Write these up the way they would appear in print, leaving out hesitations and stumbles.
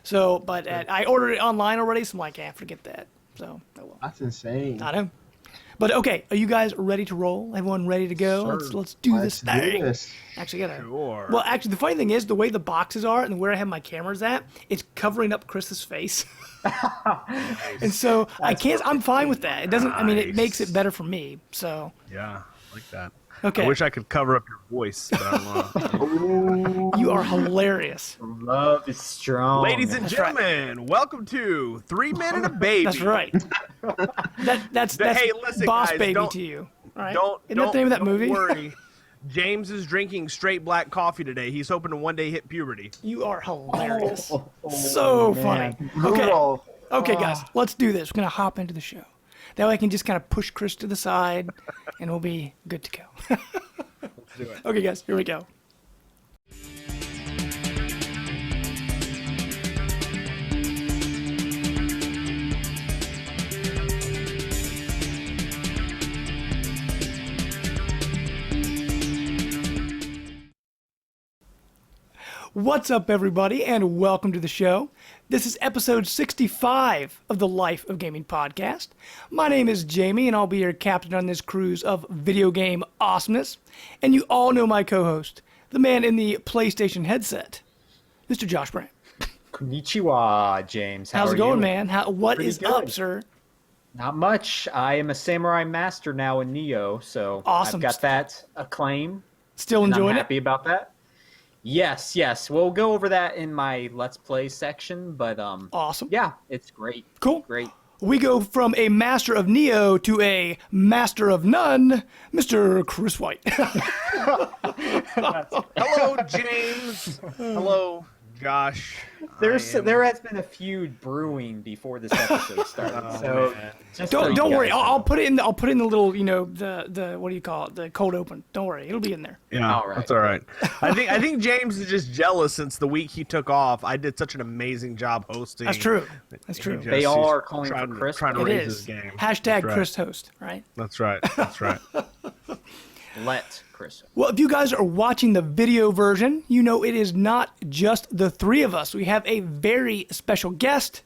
So, but I ordered it online already, so I'm like, forget that. So, oh well. That's insane. I know. But okay, are you guys ready to roll? Everyone ready to go? Let's do this thing. Actually, Sure. Well, actually, the funny thing is the way the boxes are and where I have my cameras at, it's covering up Chris's face. And so I can't. I'm fine with that. It doesn't. I mean, it makes it better for me. So. Yeah, I like that. Okay. I wish I could cover up your voice, but I don't know. You are hilarious. Love is strong. Ladies and gentlemen, welcome to 3 Men and a Baby. That's right. That's Hey, listen, Boss guys, Baby don't- to you. All right? Don't Isn't that the name of that movie? Don't worry. James is drinking straight black coffee today. He's hoping to one day hit puberty. You are hilarious. So funny. Brutal. Okay, guys, let's do this. We're going to hop into the show. That way I can just kind of push Chris to the side, and we'll be good to go. Let's do it. Okay, guys, here we go. What's up, everybody, and welcome to the show. This is episode 65 of the Life of Gaming podcast. My name is Jamie, and I'll be your captain on this cruise of video game awesomeness. And you all know my co-host, the man in the PlayStation headset, Mr. Josh Brandt. Konnichiwa, James. How's it going, man? What Pretty is good. up, sir? Not much. I am a samurai master now in Neo, so Awesome. I've got that acclaim. Still And I'm enjoying happy about that. Yes. We'll go over that in my Let's Play section, but Awesome. yeah, it's great. Cool. Great. We go from a master of Neo to a master of none, Mr. Chris White. Hello, James. Hello, Josh. There has been a feud brewing before this episode started. So man. just so you Don't worry. guys know. I'll put it in. I'll put in the little, the what do you call it? The cold open. Don't worry. It'll be in there. Yeah, All right. that's all right. I think James is just jealous since the week he took off. I did such an amazing job hosting. That's true. That's He true. just- They all he's are calling for trying, Chris. Trying to It raise is. his game. Hashtag That's right. Chris host, right? That's right. That's right. Let Chris. Well, if you guys are watching the video version, you know it is not just the three of us. We have a very special guest,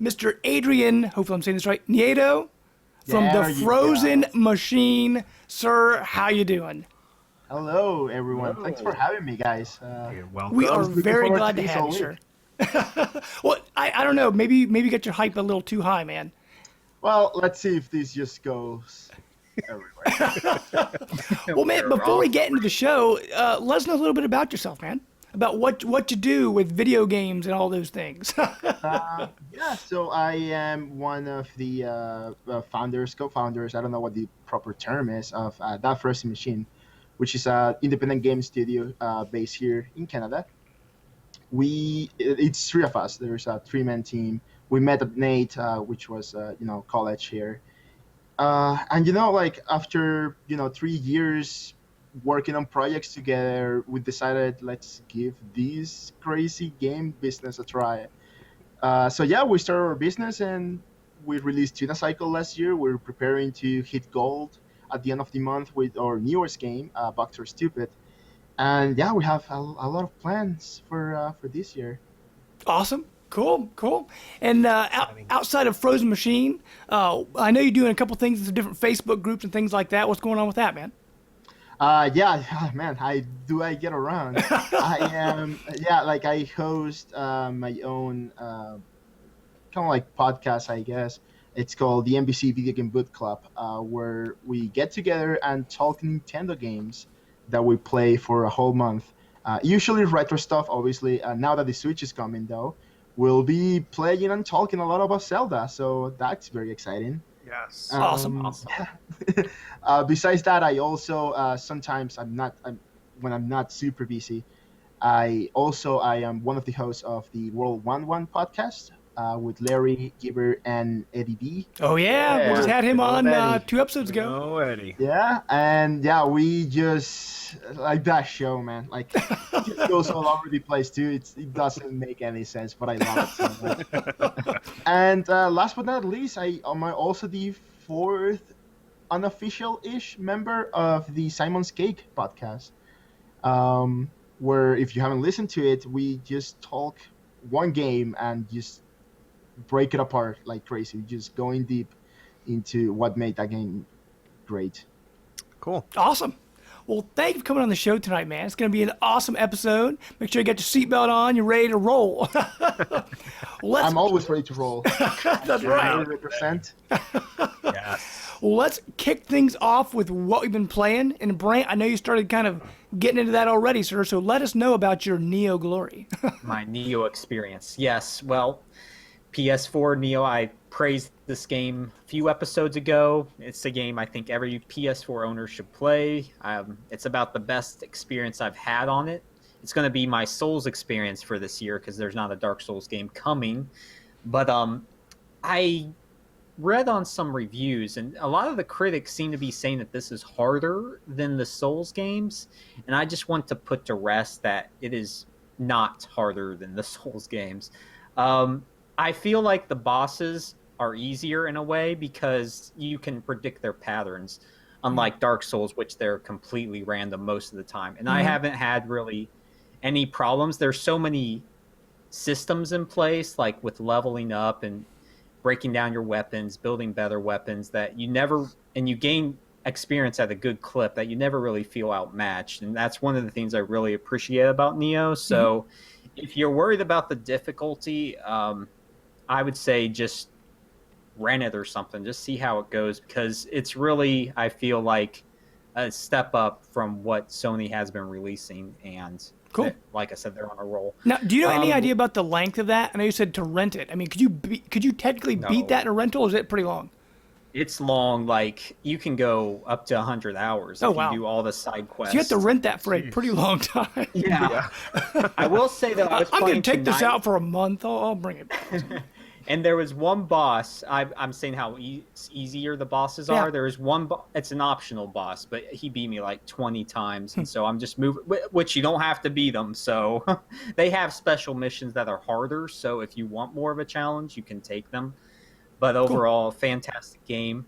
Mr. Adrian, hopefully I'm saying this right, Nieto, from There the you Frozen go. Machine. Sir, how you doing? Hello, everyone. Hello. Thanks for having me, guys. You're welcome. We are looking very forward glad to to this have all you, sir. Well, I don't know. Maybe you got your hype a little too high, man. Well, let's see if this just goes everywhere. Well, man, before we get into the show, let us know a little bit about yourself, man. About what you do with video games and all those things. Yeah, so I am one of the co-founders, I don't know what the proper term is, of That Frozen Machine, which is an independent game studio based here in Canada. It's three of us. There's a three-man team. We met at Nate, which was, college here. And, after, 3 years working on projects together, we decided let's give this crazy game business a try. We started our business and we released Tuna Cycle last year. We're preparing to hit gold at the end of the month with our newest game, Boxer Stupid. And yeah, we have a lot of plans for this year. Awesome. Cool. And outside of Frozen Machine, I know you're doing a couple things with different Facebook groups and things like that. What's going on with that, man? Man, I get around. I am, I host my own kind of like podcast, I guess. It's called the NBC Video Game Boot Club, where we get together and talk Nintendo games that we play for a whole month. Usually retro stuff, obviously. Now that the Switch is coming, though, we'll be playing and talking a lot about Zelda, so that's very exciting. Yes. Awesome. Besides that, I also sometimes when I'm not super busy, I am one of the hosts of the World 1-1 podcast with Larry, Gibber, and Eddie B. Oh yeah, we just had him Good old on Eddie. 2 episodes ago. Oh, Eddie. Yeah, and we just like that show, man. Like it just goes all over the place too. It doesn't make any sense, but I love it so much. And last but not least, I am also the fourth unofficial-ish member of the Simon's Cake podcast, where if you haven't listened to it, we just talk one game and just break it apart like crazy, just going deep into what made that game great. Cool. Awesome. Well, thank you for coming on the show tonight, man. It's going to be an awesome episode. Make sure you get your seatbelt on. You're ready to roll. I'm always ready to roll. That's right. 100%. Yes. Well, let's kick things off with what we've been playing. And Brant, I know you started kind of getting into that already, sir. So let us know about your Neo glory. My Neo experience. Yes. Well, PS4 Neo, I praised this game a few episodes ago. It's a game I think every PS4 owner should play. It's about the best experience I've had on it. It's going to be my Souls experience for this year because there's not a Dark Souls game coming. But I read on some reviews, and a lot of the critics seem to be saying that this is harder than the Souls games. And I just want to put to rest that it is not harder than the Souls games. I feel like the bosses are easier in a way because you can predict their patterns, unlike Dark Souls, which they're completely random most of the time. And I haven't had really any problems. There's so many systems in place, like with leveling up and breaking down your weapons, building better weapons, that you never, and you gain experience at a good clip that you never really feel outmatched. And that's one of the things I really appreciate about Neo. So if you're worried about the difficulty, I would say just rent it or something. Just see how it goes, because it's really, I feel like, a step up from what Sony has been releasing. And Cool. Like I said, they're on a roll. Now, do you know any idea about the length of that? I know you said to rent it. I mean, could you technically beat that in a rental, or is it pretty long? It's long. Like, you can go up to 100 hours if you do all the side quests. So you have to rent that for a pretty long time. Yeah. I will say, though, I'm going to take this out for a month. I'll bring it back. And there was one boss. I'm saying how easier the bosses are. There is one. It's an optional boss, but he beat me like 20 times, and so I'm just moving. Which you don't have to beat them. So they have special missions that are harder. So if you want more of a challenge, you can take them. But overall, fantastic game.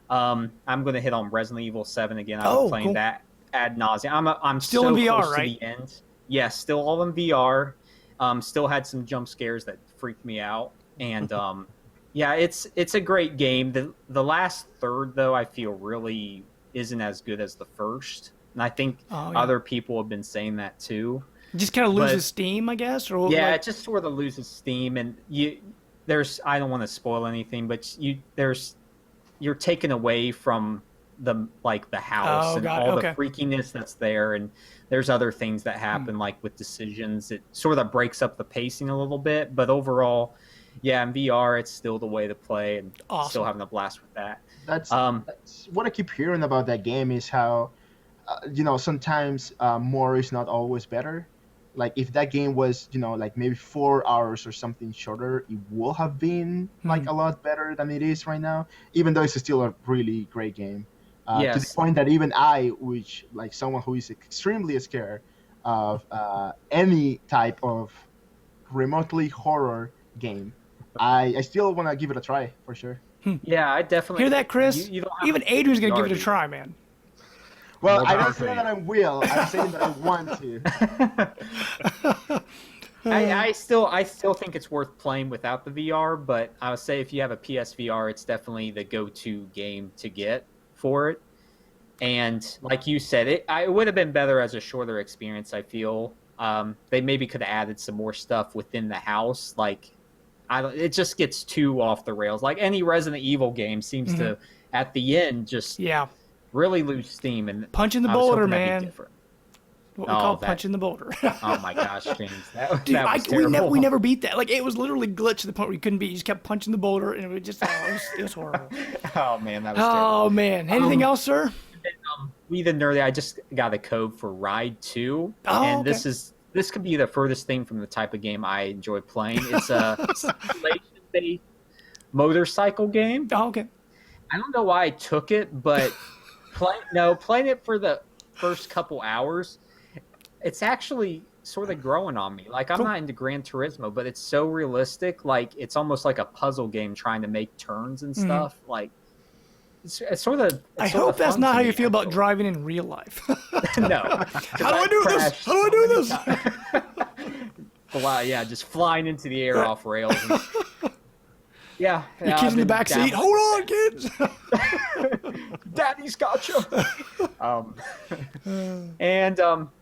I'm going to hit on Resident Evil 7 again. I've been playing that ad nauseum. I'm still so in VR, close to the end. Yeah, still all in VR. Still had some jump scares that freaked me out. And yeah, it's a great game. The last third, though, I feel really isn't as good as the first, and I think other people have been saying that too. It just kind of loses steam, I guess. Or yeah, it just sort of loses steam, and I don't want to spoil anything, but you're taken away from the house and all the freakiness that's there, and there's other things that happen like with decisions. It sort of breaks up the pacing a little bit, but overall. Yeah, in VR, it's still the way to play, and still having a blast with that. That's what I keep hearing about that game is how, sometimes more is not always better. Like, if that game was, like maybe 4 hours or something shorter, it will have been like a lot better than it is right now, even though it's still a really great game. To the point that even I, which like someone who is extremely scared of any type of remotely horror game, I still want to give it a try for sure. Yeah, I definitely hear that, Chris. Even Adrian's gonna give it a try, man. Well, I don't say that I will. I'm saying that I want to. I still think it's worth playing without the VR, but I would say if you have a PSVR, it's definitely the go-to game to get for it. And like you said, it would have been better as a shorter experience. I feel they maybe could have added some more stuff within the house, like. It just gets too off the rails. Like any Resident Evil game seems to, at the end, just really lose steam. And punching the boulder, man. What we call punching the boulder. Oh my gosh, James, that was terrible. We never beat that. Like, it was literally glitched to the point where you couldn't beat. You just kept punching the boulder, and it was just it was horrible. Oh man, that was terrible. Oh man, anything else, sir? We the nerdy. I just got a code for Ride 2, and this could be the furthest thing from the type of game I enjoy playing. It's a simulation-based motorcycle game. Oh, okay. I don't know why I took it, but playing it for the first couple hours, it's actually sort of growing on me. Like, I'm not into Gran Turismo, but it's so realistic. Like, it's almost like a puzzle game trying to make turns and stuff. Like, it's sort of. I hope that's not how you feel about driving in real life. No. How do I do this? How do I do this? Yeah, just flying into the air off rails. And, yeah, Your kids in the back seat. Hold on, kids. Daddy's got you.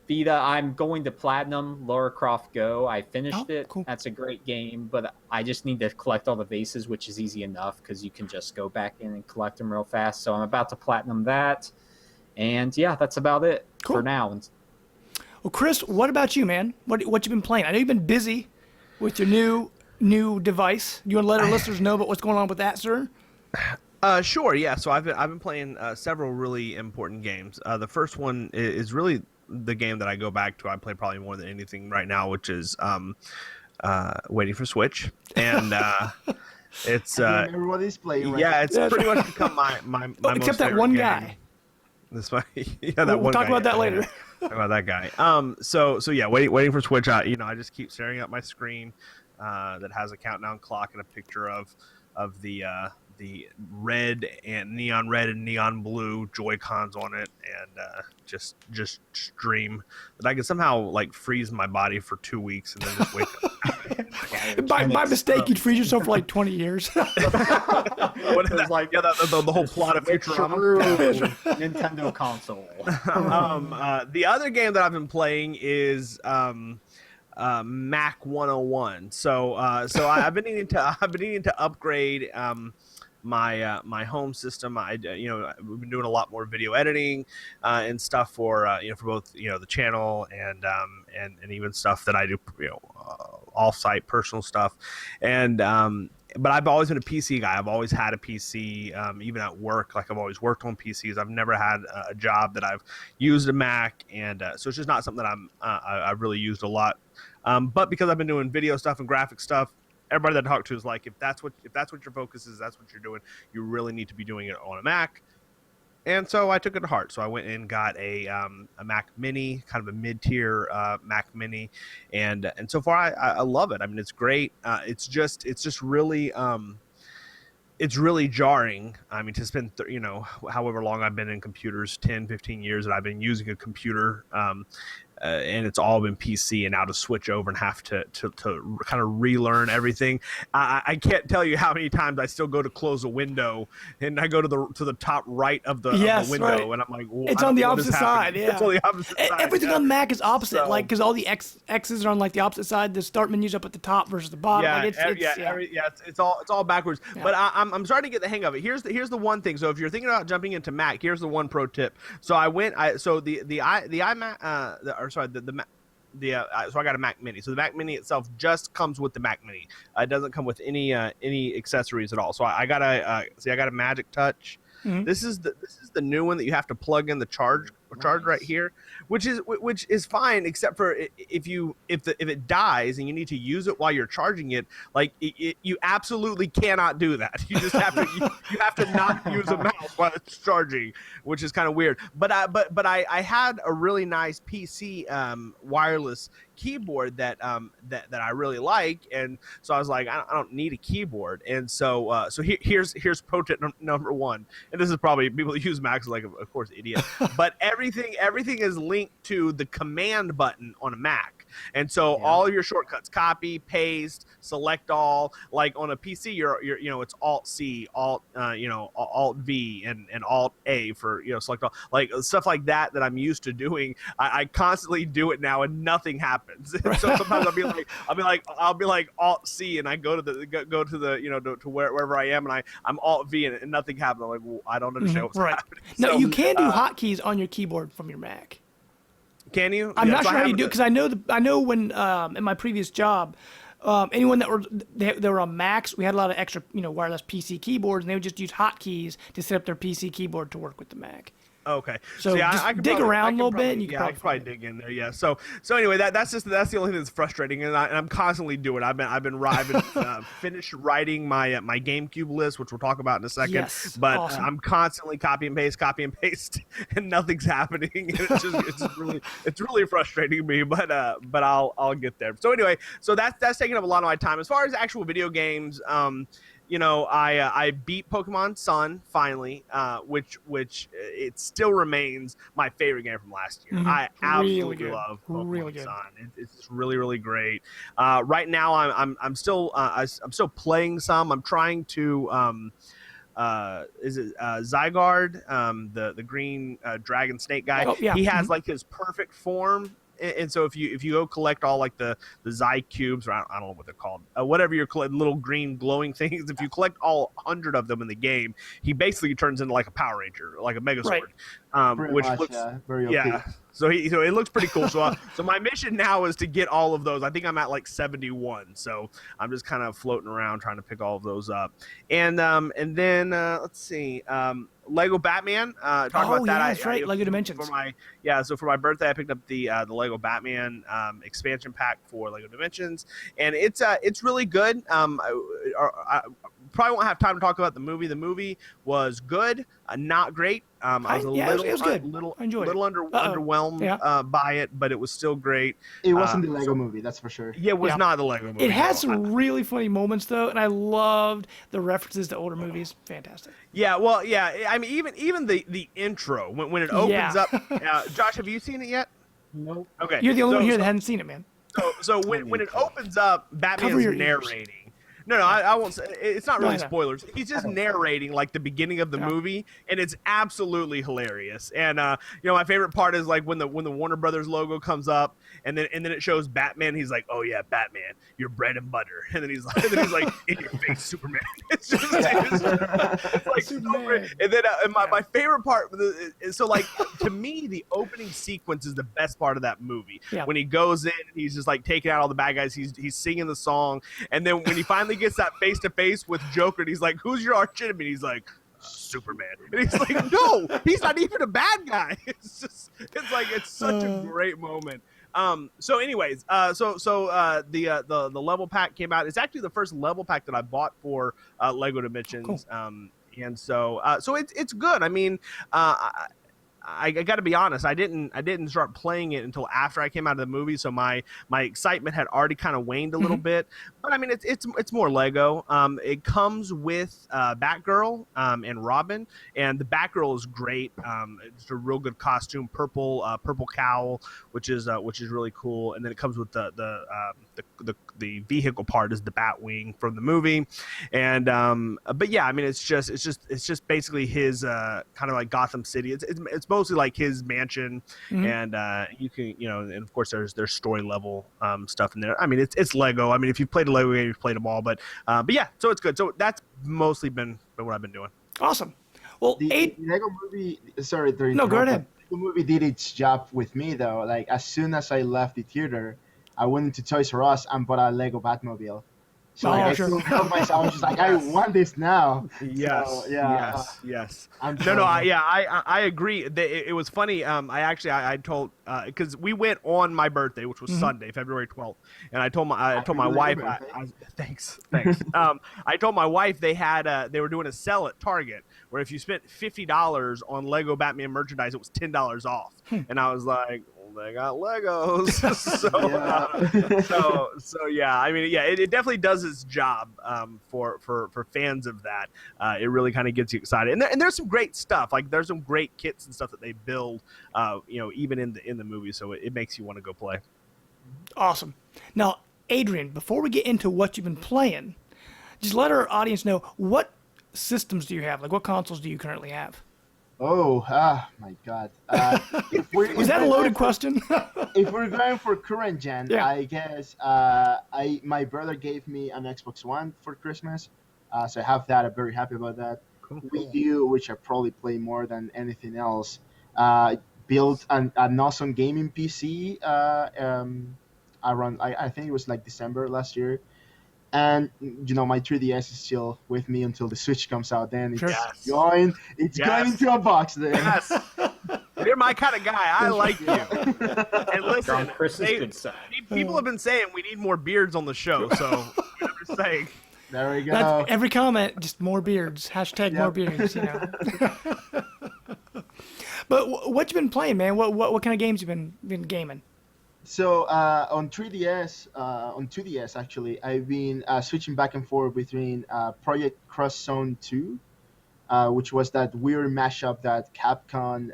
Vita, I'm going to platinum Lara Croft Go. I finished it. Cool. That's a great game, but I just need to collect all the vases, which is easy enough because you can just go back in and collect them real fast. So I'm about to platinum that, and yeah, that's about it for now. Well, Chris, what about you, man? What you been playing? I know you've been busy with your new device. You want to let our listeners know about what's going on with that, sir? Sure. Yeah. So I've been playing several really important games. The first one is really the game that I go back to. I play probably more than anything right now, which is waiting for Switch, and it's everybody's playing. Right? Yeah, it's pretty much become my most except that favorite one game. guy. This one, yeah, that we'll one talk guy, about that later. Talk about that guy. So yeah, waiting for Switch. I just keep staring at my screen that has a countdown clock and a picture of the red and neon blue Joy-Cons on it, and just dream that I could somehow like freeze my body for 2 weeks and then just wake up. By mistake, you'd freeze yourself for like 20 years. What is that? Like, yeah, the whole plot of Futurama. Nintendo console. The other game that I've been playing is Mac 101. So I've been needing to upgrade my home system. We've been doing a lot more video editing and stuff for both the channel and even stuff that I do off-site personal stuff, and but I've always been a PC guy. I've always had a PC, even at work. Like I've always worked on PCs. I've never had a job that I've used a Mac, and so it's just not something that I've really used a lot. But because I've been doing video stuff and graphic stuff, everybody that I talk to is like, if that's what your focus is, that's what you're doing. You really need to be doing it on a Mac. And so I took it to heart. So I went and got a Mac Mini, kind of a mid-tier Mac Mini, and so far I love it. I mean, it's great. It's just really it's really jarring. I mean, to spend however long I've been in computers, 10, 15 years that I've been using a computer. And it's all been PC, and now to switch over and have to kind of relearn everything. I can't tell you how many times I still go to close a window and I go to the top right of the window, right. And I'm like, well, it's on the opposite side. Yeah, it's on the opposite side. Everything on Mac is opposite, like because all the X's are on like the opposite side. The start menu's up at the top versus the bottom. Yeah, it's all backwards. Yeah. But I'm starting to get the hang of it. Here's the one thing. So if you're thinking about jumping into Mac, here's the one pro tip. So so I got a Mac Mini. So the Mac Mini itself just comes with the Mac Mini. It doesn't come with any accessories at all. So I got a Magic Touch. Mm-hmm. This is the new one that you have to plug in the charge right here, which is fine, except for if it dies and you need to use it while you're charging it, like you absolutely cannot do that. You just have to you have to not use a mouse while it's charging, which is kind of weird. But I had a really nice PC wireless keyboard that I really like, and so I was like, I don't need a keyboard. And so here's pro tip number one, and this is probably people that use Macs like of course idiot, but everything is linked to the command button on a Mac. And so all your shortcuts, copy, paste, select all, like on a PC, you're it's Alt C, Alt Alt V and Alt A for select all, like stuff like that I'm used to doing. I constantly do it now and nothing happens. And so sometimes I'll be like Alt C and I go to the to wherever I am and I'm Alt V and nothing happens. I'm like, well, I don't understand what's happening. No, you can do hotkeys on your keyboard from your Mac. Can you? I'm not sure how you do it, because I know when in my previous job, anyone that were on Macs, we had a lot of extra wireless PC keyboards, and they would just use hotkeys to set up their PC keyboard to work with the Mac. Okay. So I could dig around a little bit, and you can probably dig in there. Yeah. So anyway, that's the only thing that's frustrating, and I'm constantly doing. I've been finished writing my GameCube list, which we'll talk about in a second. Yes. But awesome. I'm constantly copy and paste, and nothing's happening. It's really frustrating me. But I'll get there. So anyway, so that's taking up a lot of my time as far as actual video games. I beat Pokemon Sun finally, which it still remains my favorite game from last year. I absolutely love Pokemon Sun. It's really, really great. Right now, I'm still playing some. I'm trying to is it Zygarde, the green dragon snake guy. Oh, yeah. He has like his perfect form. And so if you go collect all like the Zy cubes, or I don't know what they're called, whatever you're collecting, little green glowing things, if you collect all 100 of them in the game, he basically turns into like a Power Ranger, like a Megazord, which much, looks very OP. yeah. So it looks pretty cool. So so my mission now is to get all of those. I think I'm at like 71. So I'm just kind of floating around trying to pick all of those up. And then let's see. Lego Batman. Talk about that. That's right. Lego Dimensions. So for my birthday, I picked up the Lego Batman expansion pack for Lego Dimensions, and it's really good. I probably won't have time to talk about the movie. The movie was good, not great. I was it was good. I enjoyed it. Underwhelmed by it, but it was still great. It wasn't the Lego movie, that's for sure. Yeah, it was not the Lego movie. It had some really funny moments though, and I loved the references to older movies. Fantastic. Yeah, well, yeah. I mean, even the intro when it opens up. Josh, have you seen it yet? Nope. Okay. You're the only one here that hadn't seen it, man. So when it opens up, Batman's narrating. No, I won't say. It's not really spoilers. He's just narrating like the beginning of the movie, and it's absolutely hilarious. And my favorite part is like when the Warner Brothers logo comes up, and then it shows Batman. He's like, "Oh yeah, Batman, your bread and butter." And then he's like, "In your face, Superman." It's like Superman. And then my favorite part is to me the opening sequence is the best part of that movie. Yeah. When he goes in, and he's just like taking out all the bad guys. He's singing the song, and then when he finally gets that face to face with Joker, and he's like, "Who's your arch enemy?" He's like, "Superman." And he's like, "No, he's not even a bad guy." It's such a great moment. So anyways, the level pack came out. It's actually the first level pack that I bought for Lego Dimensions. Cool. And so it's good. I mean, I got to be honest. I didn't start playing it until after I came out of the movie, so my excitement had already kind of waned a little bit. But I mean, it's more Lego. It comes with Batgirl and Robin, and the Batgirl is great. It's a real good costume, purple cowl, which is really cool. And then it comes with the vehicle part is the Batwing from the movie, and but yeah, I mean, it's just basically his kind of like Gotham City. It's mostly like his mansion, and you can and of course there's story level stuff in there. I mean, it's Lego. I mean, if you've played a Lego game, you've played them all. But yeah, so it's good. So that's mostly been what I've been doing. Awesome. Well, the Lego movie. Sorry, no, go ahead. The movie did its job with me though. Like as soon as I left the theater, I went into Toys R Us and bought a Lego Batmobile. So I couldn't help myself. I was just like, I want this now. Yes. So, yeah. Yes. I agree. It was funny. I told because we went on my birthday, which was Sunday, February 12th, and I told my wife. Thanks. I told my wife they were doing a sell at Target where if you spent $50 on Lego Batman merchandise, it was $10 off, and I was like, they got Legos. so yeah, I mean, yeah, it definitely does its job for fans of that. It really kind of gets you excited, and there's some great stuff. Like there's some great kits and stuff that they build, even in the movie. So it makes you want to go play. Awesome. Now, Adrian, before we get into what you've been playing, just let our audience know what systems do you have? Like what consoles do you currently have? Oh, my God. Was that a loaded question? If we're going for current gen, I guess my brother gave me an Xbox One for Christmas, so I have that. I'm very happy about that. Cool. Wii U, which I probably play more than anything else, built an awesome gaming PC around, I think it was like December last year. And my 3DS is still with me until the Switch comes out. Then it's going into a box. Then you're my kind of guy. I like you. And listen, people have been saying we need more beards on the show. So I'm just saying. There we go. That's every comment, just more beards. Hashtag more beards. But what you been playing, man? What kind of games you been gaming? So on 2DS actually, I've been switching back and forth between Project Cross Zone 2, which was that weird mashup that Capcom,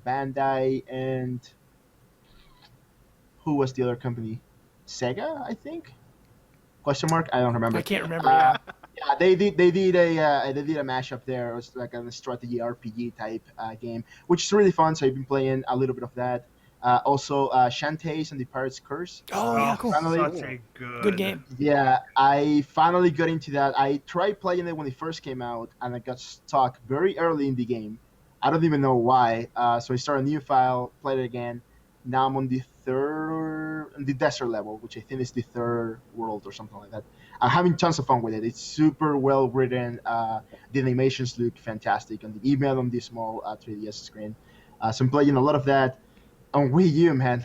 Bandai, and who was the other company? Sega, I think. Question mark? I don't I remember. can't remember. Yeah. Yeah, they did a mashup there. It was like a strategy RPG type game, which is really fun. So I've been playing a little bit of that. Also, Shantae's and the Pirate's Curse. Oh, yeah, cool. Finally, Such a Good game. yeah, I finally got into that. I tried playing it when it first came out, and I got stuck very early in the game. I don't even know why. So I started a new file, played it again. Now I'm on the desert level, which I think is the third world or something like that. I'm having tons of fun with it. It's super well written. The animations look fantastic on the email on the small 3DS screen. So I'm playing a lot of that. On Wii U, man,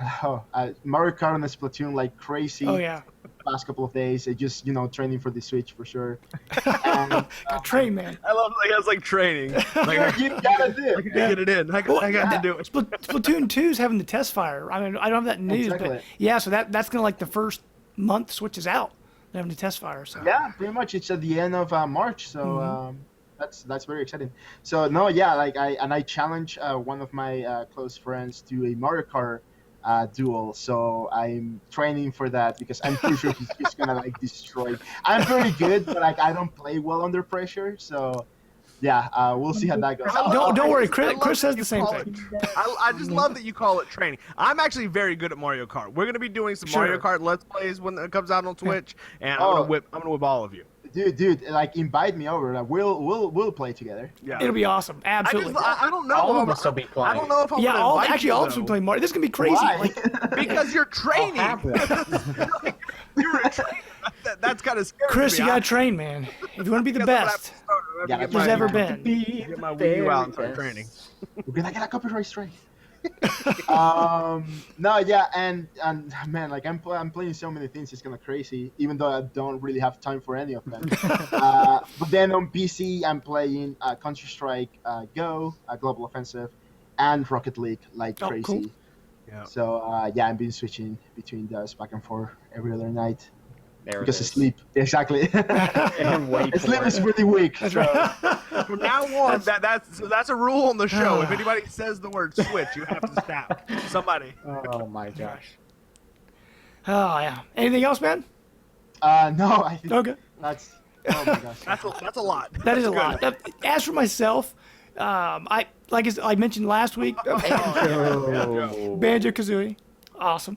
Mario Kart and Splatoon like crazy. Oh yeah. Past couple of days, I just training for the Switch for sure. And, Train man. I love it. It's like training. Like, you gotta do. I gotta get it in. I got to do it. Splatoon 2 is having the test fire. I mean, I don't have that news, Exactly. but yeah, so that's gonna like the first month Switch is out. They're having the test fire. So Yeah, pretty much. It's at the end of March, so that's very exciting. So no, yeah, like I challenge one of my close friends to a Mario Kart duel. So I'm training for that because I'm pretty sure he's just gonna like destroy. I'm pretty good, but like I don't play well under pressure. So yeah, we'll see how that goes. don't worry, I Chris. love Chris that says you the same call thing. it- I just love that you call it training. I'm actually very good at Mario Kart. We're gonna be doing some Sure. Mario Kart Let's Plays when it comes out on Twitch, and I'm Oh. gonna whip all of you. Dude, like invite me over. Like we'll play together. Yeah. It'll be awesome. Absolutely. I don't know. All if of I'm- us will be I playing. don't know if I'm Yeah, gonna all invite actually you, all of us will be though, playing Mario. This is gonna be crazy. Why? Like because you're training. Have You're a trainer. That's kind of scary. Chris, to you me. gotta train, man. If you want to be the Guess I'm gonna have best to start- I'm gonna Yeah, get there's my- ever been. Get my Wii U out and start training. We're gonna get a copyright strike. No, yeah, and man, like I'm playing so many things, it's kind of crazy. Even though I don't really have time for any of them. But then on PC, I'm playing Counter Strike Go, Global Offensive, and Rocket League like Oh, crazy. cool. Yeah. So yeah, I've been switching between those back and forth every other night There because it of is. sleep. Exactly. And wait Sleep for is it. really weak. That's so- right. From now on, that's a rule on the show. If anybody says the word switch, you have to stop. Somebody. Oh my gosh. Oh yeah. Anything else, man? No, I think Okay. that's. Oh my gosh. That's a lot. That is a That's lot. As for myself, I mentioned last week, Banjo Kazooie, awesome.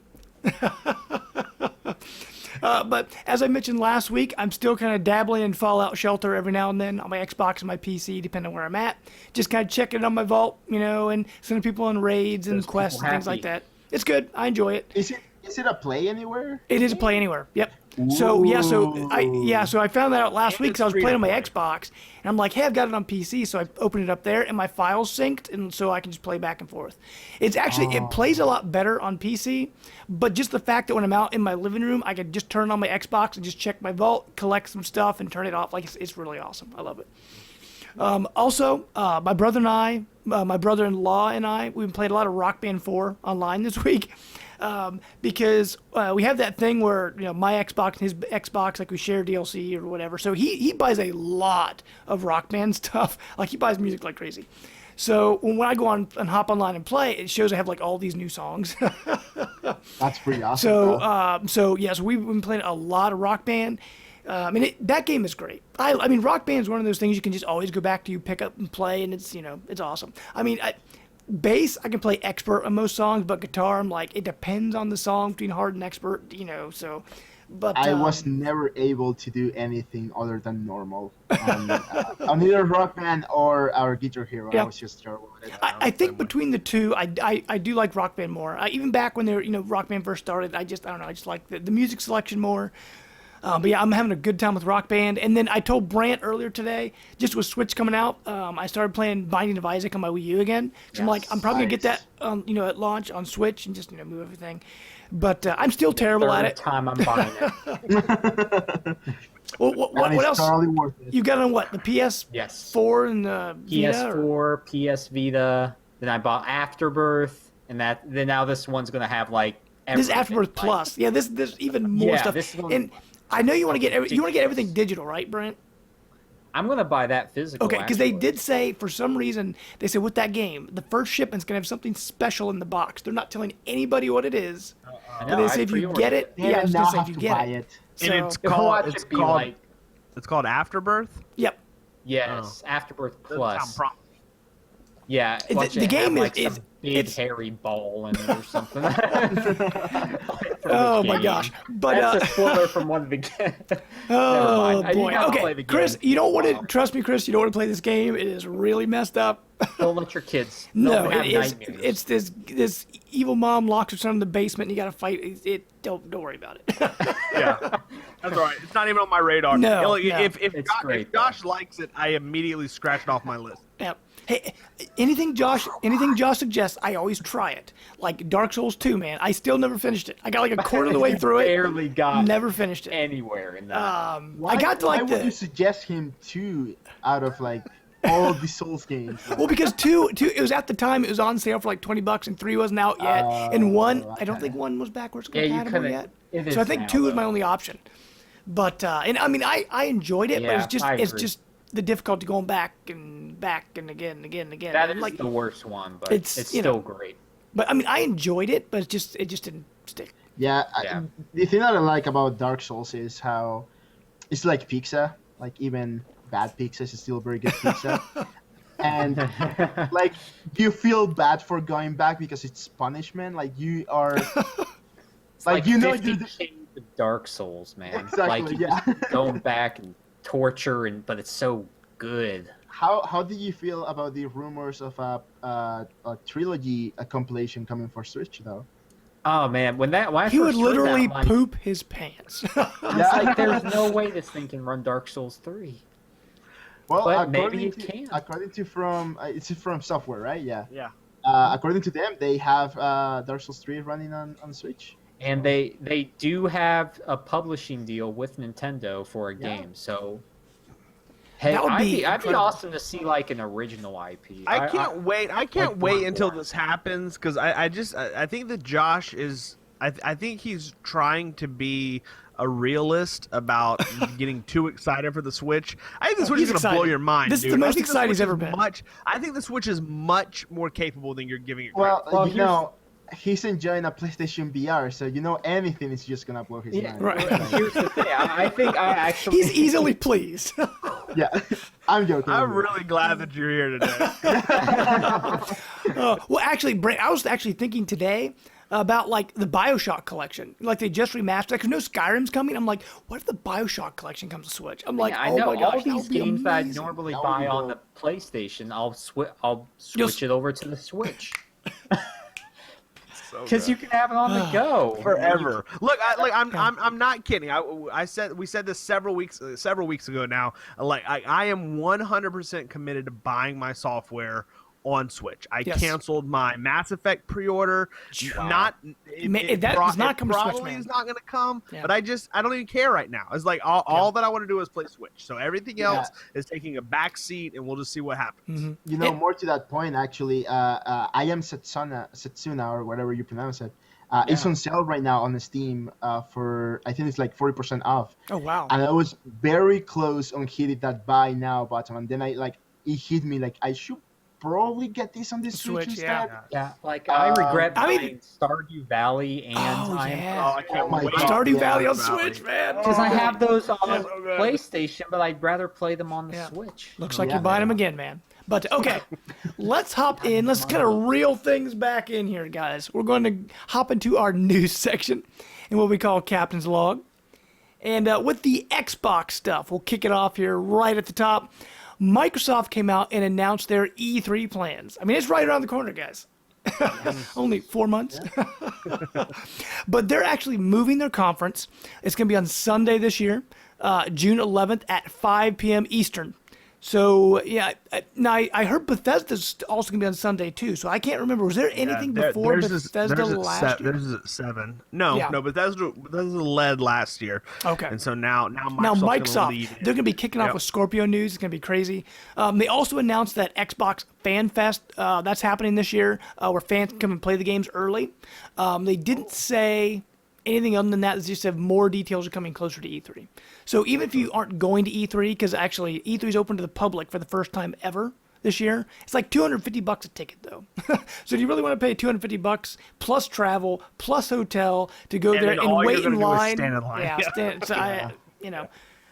But as I mentioned last week, I'm still kind of dabbling in Fallout Shelter every now and then on my Xbox and my PC, depending on where I'm at. Just kind of checking it on my vault, and sending people on raids and Those people quests and things like happy. that. It's good. I enjoy it. Is it a play anywhere? It is a play anywhere. Yep. So I found that out last week because I was playing on my Xbox, and I'm like, hey, I've got it on PC, so I opened it up there, and my files synced, and so I can just play back and forth. It's actually it plays a lot better on PC, but just the fact that when I'm out in my living room, I can just turn on my Xbox and just check my vault, collect some stuff, and turn it off. Like it's really awesome. I love it. Also, my brother and I, my brother-in-law and I, we've played a lot of Rock Band 4 online this week. Because we have that thing where my Xbox and his Xbox, like we share DLC or whatever. So he buys a lot of Rock Band stuff. Like he buys music like crazy. So when I go on and hop online and play, it shows I have like all these new songs. That's pretty awesome. So we've been playing a lot of Rock Band. That game is great. I mean, Rock Band is one of those things you can just always go back to, you pick up and play, and it's it's awesome. I mean, bass, I can play expert on most songs, but guitar, I'm like, it depends on the song between hard and expert, so. But I was never able to do anything other than normal on either Rock Band or our Guitar Hero. Yeah. I was just terrible at it. I think between the two, I do like Rock Band more. Even back when Rock Band first started, I don't know, I just like the music selection more. But yeah, I'm having a good time with Rock Band. And then I told Brant earlier today, just with Switch coming out, I started playing Binding of Isaac on my Wii U again. So I'm like, I'm probably gonna get that, at launch on Switch and just move everything. But I'm still terrible at Third it. time I'm buying it. Well, what And it's else? totally worth it. You got on what? The PS4 Yes. and the Vita? Or? PS4, PS Vita. Then I bought Afterbirth, and then now this one's gonna have like This is Afterbirth Plus. Yeah, this even more stuff. And I know you want to get everything digital, right, Brent? I'm gonna buy that physical. Okay, because they did say for some reason they said with that game the first shipment's gonna have something special in the box. They're not telling anybody what it is. But they say if you get it, I was gonna say if you get it. And it's called Afterbirth. Yep. Yes, Afterbirth Plus. Yeah, the game is some big hairy ball in it or something. Oh my gosh! But that's a spoiler from one of the games. Oh boy! Okay, Chris, you don't want to trust me, Chris. You don't want to play this game. It is really messed up. Don't let your kids. No, it's this evil mom locks her son in the basement, and you got to fight. Don't worry about it. Yeah, that's all right. It's not even on my radar. No, if Josh likes it, I immediately scratch it off my list. Yeah. Hey, anything Josh suggests, I always try it. Like Dark Souls 2, man. I still never finished it. I got like a quarter of the way through it. Barely got. Never finished it. Anywhere in that. I got to like why would you suggest him 2 out of like all the Souls games? Well, because 2, it was at the time it was on sale for like $20, and 3 wasn't out yet, and 1, I don't think 1 was backwards compatible yet. So I think 2 is my only option. But and I mean I enjoyed it, but it's just the difficulty going back and again and again and again. That is like the worst one, but it's still great. But I mean, I enjoyed it, but it just didn't stick. Yeah. The thing that I like about Dark Souls is how it's like pizza. Like even bad pizza is still very good pizza. And like you feel bad for going back because it's punishment. Like you are, like you know, you're the Dark Souls, man. Exactly. Like going back and torture but it's so good. How did you feel about the rumors of a trilogy compilation coming for Switch though? Oh man, when I he would first literally heard that, poop his pants. Like there's no way this thing can run Dark Souls 3. Well, but maybe it can. According to it's from software, right? Yeah. Yeah. According to them, they have Dark Souls 3 running on Switch. And they do have a publishing deal with Nintendo for a game, so hey, I'd be awesome to see like an original IP. I can't wait. I can't wait until this happens because I think that Josh is. I think he's trying to be a realist about getting too excited for the Switch. I think the Switch is going to blow your mind. This is the most excited he's ever been. I think the Switch is much more capable than you're giving it credit. Well, you know. He's enjoying a PlayStation VR, so you know anything is just gonna blow his mind. Right. Here's the thing. I think I actually. He's easily pleased. Yeah, I'm joking. I'm really glad that you're here today. Well, actually, Brent, I was actually thinking today about like the BioShock collection. Like they just remastered that because no Skyrim's coming. I'm like, what if the BioShock collection comes to Switch? I'm like, I know my gosh, all these games that I normally buy on the PlayStation, I'll switch it over to the Switch. Because you can have it on the go forever. Look, I'm not kidding. We said this several weeks ago now. Like I am 100% committed to buying my software on Switch. I canceled my Mass Effect pre-order. Wow. That is not coming to Switch, probably man. is not going to come. Yeah. But I don't even care right now. It's like all that I want to do is play Switch. So everything else is taking a back seat, and we'll just see what happens. Mm-hmm. You know, more to that point, actually, I Am Setsuna, or whatever you pronounce it. It's on sale right now on the Steam for, I think it's like 40% off. Oh, wow. And I was very close on hitting that buy now button, and then it hit me like I should probably get this on the Switch instead. Yeah. Like I regret buying Stardew Valley and I can't wait. Stardew Valley on Switch, man. Because I have those on the PlayStation, but I'd rather play them on the Switch. Looks like you're buying them again, man. But okay, let's hop in. Let's kind of reel things back in here, guys. We're going to hop into our news section in what we call Captain's Log. And with the Xbox stuff, we'll kick it off here right at the top. Microsoft came out and announced their E3 plans. I mean, it's right around the corner, guys. Only 4 months. Yeah. But they're actually moving their conference. It's going to be on Sunday this year, June 11th at 5 p.m. Eastern. So yeah, now I heard Bethesda's also gonna be on Sunday too. So I can't remember. Was there anything before Bethesda last year? There's a 7. No, Yeah. no, Bethesda led last year. Okay. And so now Microsoft, they're gonna be kicking off with Scorpio news. It's gonna be crazy. They also announced that Xbox Fan Fest that's happening this year, where fans can come and play the games early. They didn't say anything other than that. They just have more details are coming closer to E3. So even if you aren't going to E3, because actually E3 is open to the public for the first time ever this year, it's like $250 a ticket though. So do you really want to pay $250 plus travel plus hotel to go there and wait in line? Stand in line. Yeah, so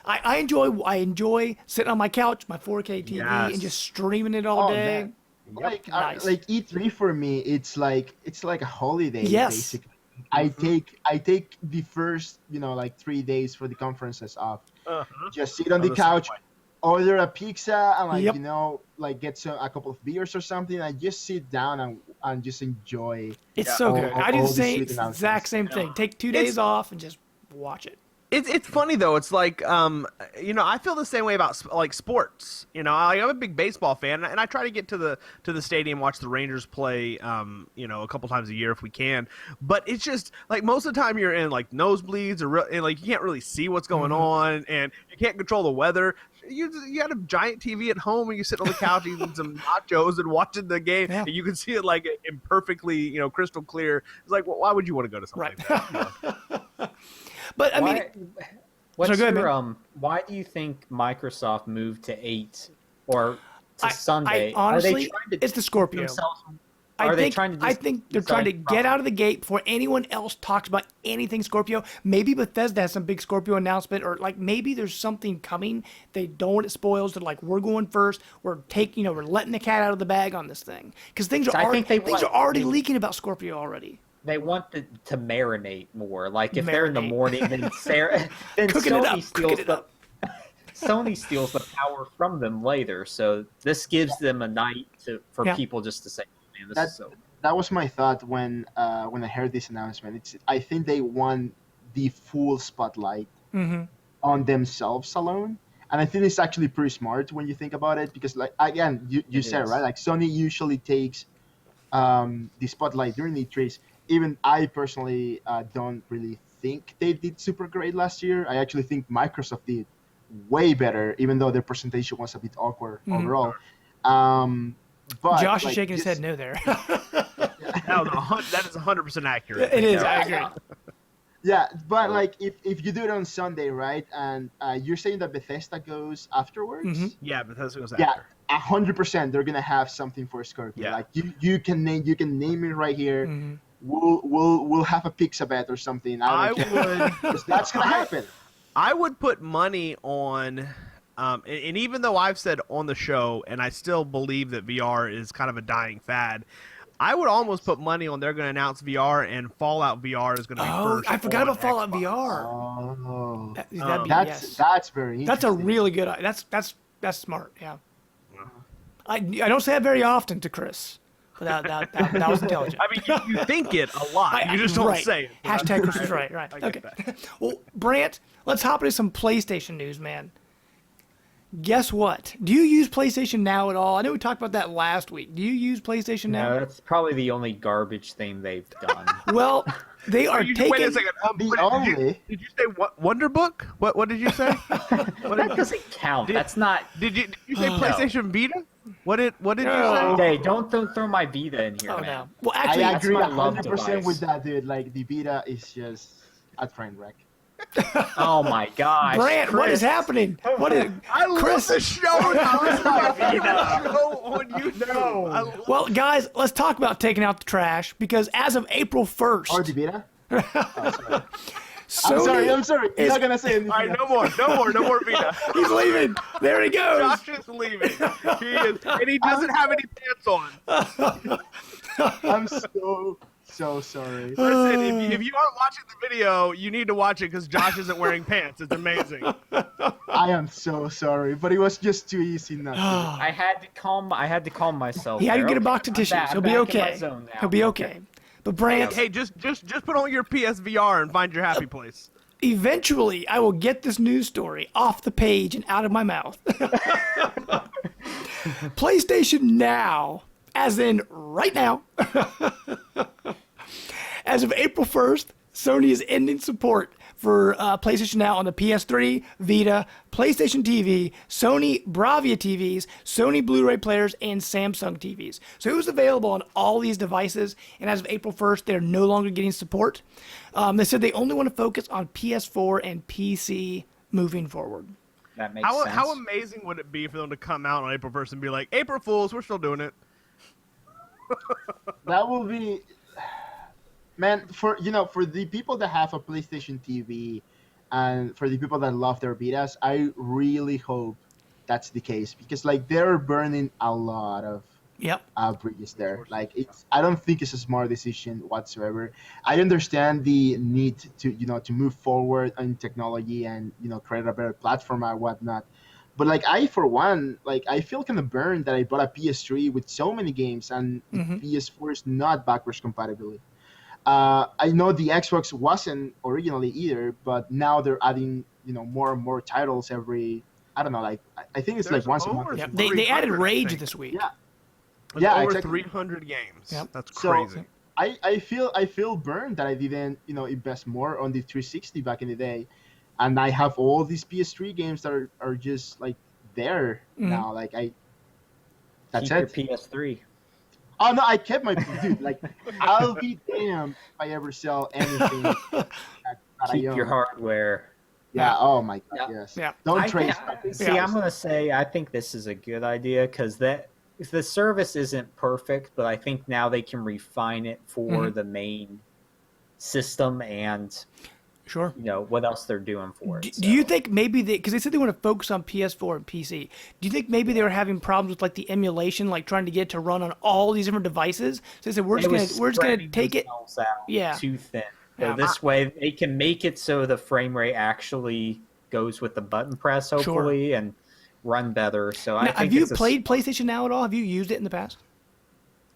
I enjoy sitting on my couch, my 4K TV, and just streaming it all day. Man. Like E3 for me, it's like a holiday. Yes. Basically. I take the first 3 days for the conferences off. Just sit on the couch, order a pizza, and get a couple of beers or something, and just sit down and just enjoy. It's so good. I do the exact same thing. Take 2 days off and just watch it. It's funny though. It's like I feel the same way about like sports. I'm a big baseball fan, and I try to get to the stadium, watch the Rangers play. A couple times a year if we can. But it's just like most of the time you're in like nosebleeds and like you can't really see what's going on, and you can't control the weather. You got a giant TV at home, and you sit on the couch eating some nachos and watching the game, and you can see it like imperfectly, crystal clear. It's like, well, why would you want to go to something like that? But I mean, why do you think Microsoft moved to 8 or to Sunday? Honestly, it's the Scorpio. I think they're trying to get out of the gate before anyone else talks about anything Scorpio. Maybe Bethesda has some big Scorpio announcement, or like maybe there's something coming. They don't want it spoils. They're like, we're going first. We're letting the cat out of the bag on this thing because things are already leaking about Scorpio already. They want to marinate more. Like if they're in the morning, then Sony steals the power from them later. So this gives them a night for people just to say, oh, man, this is so. That was my thought when I heard this announcement. I think they want the full spotlight on themselves alone. And I think it's actually pretty smart when you think about it, because like again, you said, right? Like Sony usually takes the spotlight during the E3s. Even I personally don't really think they did super great last year. I actually think Microsoft did way better, even though their presentation was a bit awkward overall. But Josh is shaking his head no there. That is 100% accurate. It is. I agree. Yeah, but like if you do it on Sunday, right, and you're saying that Bethesda goes afterwards? Yeah, Bethesda goes after. Yeah, 100%. They're gonna have something for Scorpio. Yeah. Like you can name it right here. We'll have a pizza bet or something. I don't care. That's gonna happen. I would put money on, and even though I've said on the show, and I still believe that VR is kind of a dying fad, I would almost put money on they're going to announce VR, and Fallout VR is going to be first. I forgot about Fallout VR. Oh, that's very interesting. That's a really good. That's smart. Yeah. I don't say that very often to Chris. But that was intelligent. I mean, you think it a lot. You just don't say it. Hashtag Chris is right. Okay. Well, Brant, let's hop into some PlayStation news, man. Guess what? Do you use PlayStation Now at all? I know we talked about that last week. Do you use PlayStation Now? No, that's probably the only garbage thing they've done. Well, they are taking... Wait a second. Did you say Wonder Book? What did you say? That doesn't count. That's not... Did you say PlayStation Vita? What did you say? Hey, don't throw my Vita in here, man. No. Well, actually, I agree 100% with that, dude. Like, the Vita is just a train wreck. Oh my gosh, Brant, Chris. What is happening? I love the show now. On YouTube. Well, guys, let's talk about taking out the trash, because as of April 1st... Or the Vita? I'm sorry. He's not gonna say anything. All right, no more Vita. He's leaving. There he goes. Josh is leaving. He is, and he doesn't have any pants on. I'm so sorry. Listen, if you aren't watching the video, you need to watch it because Josh isn't wearing pants. It's amazing. I am so sorry, but it was just too easy not to. I had to calm myself. He had to get a box of tissues. He'll be okay. He'll be okay. But Brant, hey, just put on your PSVR and find your happy place. eventually I will get this news story off the page and out of my mouth. PlayStation Now, as in right now, as of April 1st, Sony is ending support for PlayStation Now on the PS3, Vita, PlayStation TV, Sony Bravia TVs, Sony Blu-ray players, and Samsung TVs. So it was available on all these devices, and as of April 1st, they're no longer getting support. They said they only want to focus on PS4 and PC moving forward. That makes sense. How amazing would it be for them to come out on April 1st and be like, April Fools, we're still doing it? That will be, man, for the people that have a PlayStation TV and for the people that love their Vitas, I really hope that's the case, because like they're burning a lot of bridges there. Like I don't think it's a smart decision whatsoever. I understand the need to move forward in technology and create a better platform and whatnot. But like for one, I feel kind of burned that I bought a PS3 with so many games and the PS4 is not backwards compatibility. I know the Xbox wasn't originally either, but now they're adding more and more titles every. I don't know, I think it's like once a month. Yeah, they added Rage this week. Over exactly. 300 games. Yep. That's crazy. So, I feel burned that I didn't invest more on the 360 back in the day, and I have all these PS3 games that are just like there now. That's Keep it. your PS3. Oh no, I kept my dude. Like I'll be damned if I ever sell anything that Keep I own. your hardware. Yeah. Oh my God. Yeah. Yes. Yeah. Don't I trade think- stuff. See, I'm gonna say I think this is a good idea because if the service isn't perfect, but I think now they can refine it for the main system and Sure. what else they're doing for it. Do you think maybe because they said they want to focus on PS4 and PC? Do you think maybe they were having problems with like the emulation, like trying to get it to run on all these different devices? So they said we're just gonna take it. Out too thin. So Yeah. this way they can make it so the frame rate actually goes with the button press, hopefully, and run better. So I think have you played PlayStation Now at all? Have you used it in the past?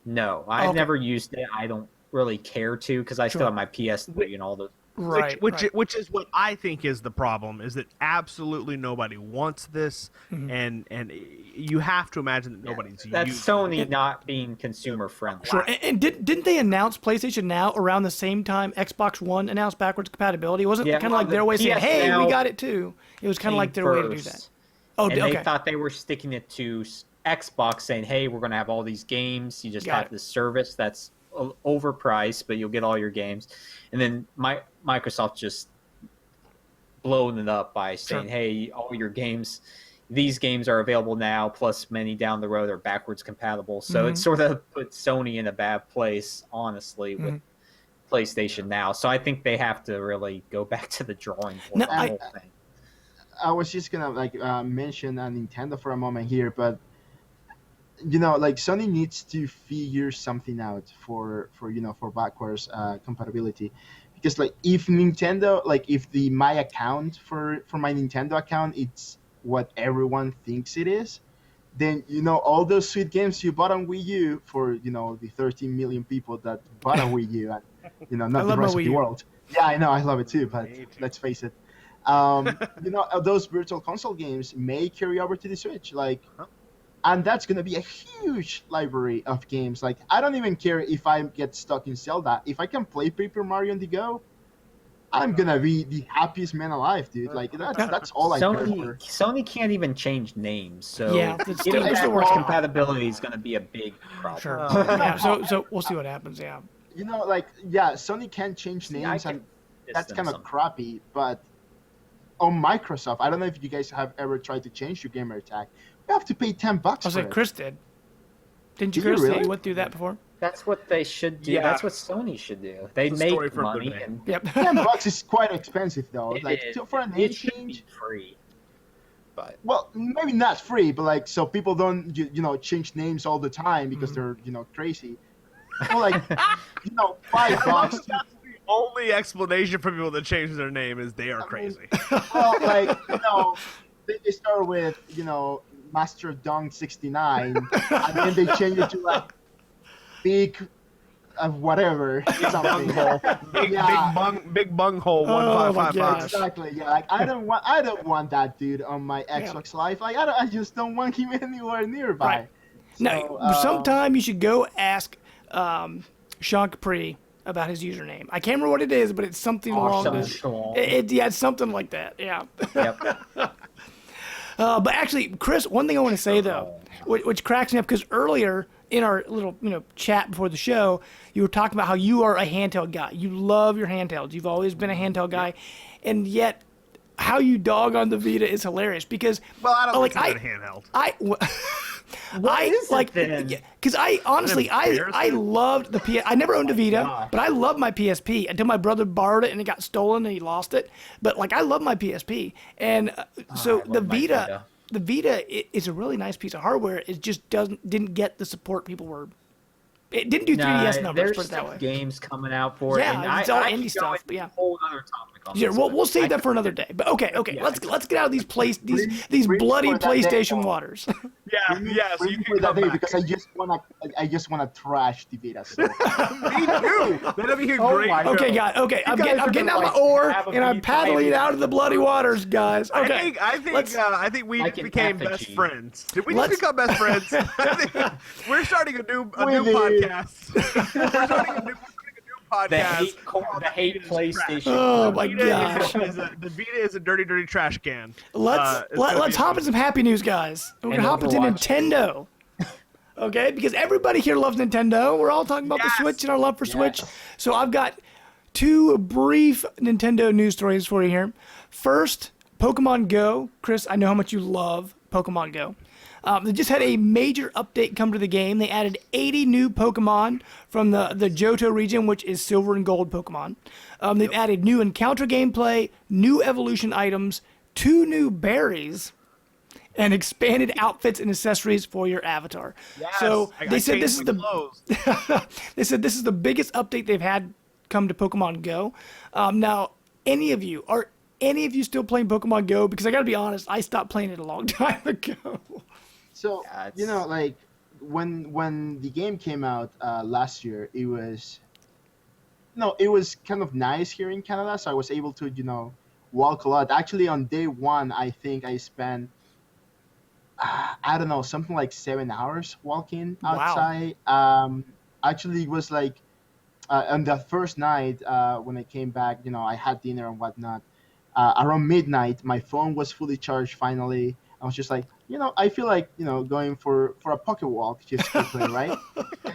No, I've never used it. I don't really care to because I still have my PS3 and all those. Right. Which is what I think is the problem, is that absolutely nobody wants this, and you have to imagine that nobody's That's using Sony it. not being consumer friendly. Sure. And didn't they announce PlayStation Now around the same time Xbox One announced backwards compatibility? It wasn't kind of like their way of saying, "Hey, Now we got it too." It was kind of like their way to do that. Oh, and okay. they thought they were sticking it to Xbox, saying, "Hey, we're going to have all these games. You just have this service that's overpriced, but you'll get all your games." And then Microsoft just blowing it up by saying, "Hey, all your games, these games are available now, plus many down the road are backwards compatible." So it sort of put Sony in a bad place, honestly, with PlayStation Now. So I think they have to really go back to the drawing board on the whole thing. I was just gonna mention Nintendo for a moment here, but Sony needs to figure something out for backwards compatibility, because if Nintendo, if my account for my Nintendo account it's what everyone thinks it is, then all those sweet games you bought on Wii U for the 13 million people that bought a Wii U and not the rest of the world. Yeah, I know, I love it too, but let's face it. Those virtual console games may carry over to the Switch, and that's going to be a huge library of games. I don't even care if I get stuck in Zelda. If I can play Paper Mario on the go, I'm going to be the happiest man alive, dude. That's all I care for. Sony can't even change names, so still the backwards compatibility is going to be a big problem. Sure. Yeah, so we'll see what happens, yeah. Sony can't change names, and that's kind of crappy, but on Microsoft, I don't know if you guys have ever tried to change your gamer tag. You have to pay $10 I was for like, it. Chris did. Didn't you, Did you Chris? really? You went through that before? That's what they should do. Yeah. That's what Sony should do. They make money. And Yep. $10 is quite expensive, though. For an it name should change. be free. But Well, maybe not free, but so people don't change names all the time because they're crazy. Well, $5. The only explanation for people that change their name is they are crazy. Well, they start with Master Dong 69, and then they change it to big whatever something. Big bunghole Oh, my 1555. gosh. Exactly. Yeah. Like I don't want that dude on my Xbox Live. Like I just don't want him anywhere nearby. Right. So, Now, sometime you should go ask Sean Capri about his username. I can't remember what it is, but it's something along Awesome. this. Sean. Yeah, it's something like that. Yeah. Yep. But actually, Chris, one thing I want to say though, which cracks me up, because earlier in our little chat before the show, you were talking about how you are a handheld guy. You love your handhelds. You've always been a handheld guy, and yet how you dog on the Vita is hilarious because Well, I don't like consider it handheld. What is it then? because I honestly I loved the PS. I never owned a Vita, gosh. but I loved my PSP until my brother borrowed it and it got stolen and he lost it. But like I love my PSP, and so I the love my Vita, the Vita is a really nice piece of hardware. It just didn't get the support people were. It didn't do 3DS numbers. There's Put it that still way. games coming out for it. Yeah, and it's all I indie could stuff, go into but yeah. a whole other topic on Yeah, this, we'll but save I that for another day. But okay, Yeah, let's get out of these these Bring bloody for that day, PlayStation though. waters. Yeah, yeah. So Bring you me can for that come day back. because I just wanna trash the Vita. So. Me too. That'd be a Oh great. my show. Okay, guys. Okay, I'm guys are getting gonna, out my like, oar have a and I'm beef paddling fight. out of the bloody waters, guys. Okay. I think we Like an became best effigy. friends. Did we Let's- just become best friends? I think we're starting a new We did. podcast. We're starting a new podcast. The hate PlayStation. Oh my Vita gosh. the Vita is a dirty trash can. Let's It's gonna let's be hop into some happy news, guys. We're gonna And hop into Overwatch. Nintendo. Okay, because everybody here loves Nintendo. We're all talking about the Yes. Switch and our love for Switch. So I've got two brief Nintendo news stories for you here. First, Pokemon Go. Chris, I know how much you love Pokemon Go. They just had a major update come to the game. They added 80 new Pokemon from the Johto region, which is silver and gold Pokemon. They've added new encounter gameplay, new evolution items, 2 new berries, and expanded outfits and accessories for your avatar. Yes, So I they said changed this is my the clothes. they said this is the biggest update they've had come to Pokemon Go. Now, are any of you still playing Pokemon Go? Because I got to be honest, I stopped playing it a long time ago. So Yeah, you know, like when the game came out last year, it was kind of nice here in Canada. So I was able to walk a lot. Actually, on day one, I think I spent I don't know, something like 7 hours walking Wow. outside. Actually, it was like on the first night when I came back, I had dinner and whatnot. Around midnight, my phone was fully charged. Finally, I was just like, I feel like going for a pocket walk just quickly, right?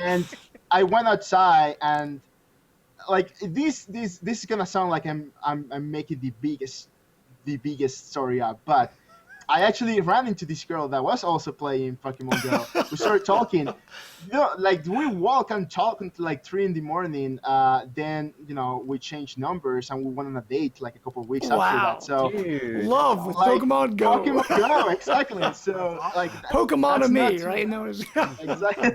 And I went outside, and like this is gonna sound like I'm making the biggest story up, but I actually ran into this girl that was also playing Pokemon Go. We started talking. Like we walk and talk until like 3 in the morning. Then we changed numbers and we went on a date like a couple of weeks Wow. after that. So Dude. Love with like, Pokemon Go. Pokemon Go, exactly. So like Pokemon that's of me, nuts. right? No, Exactly.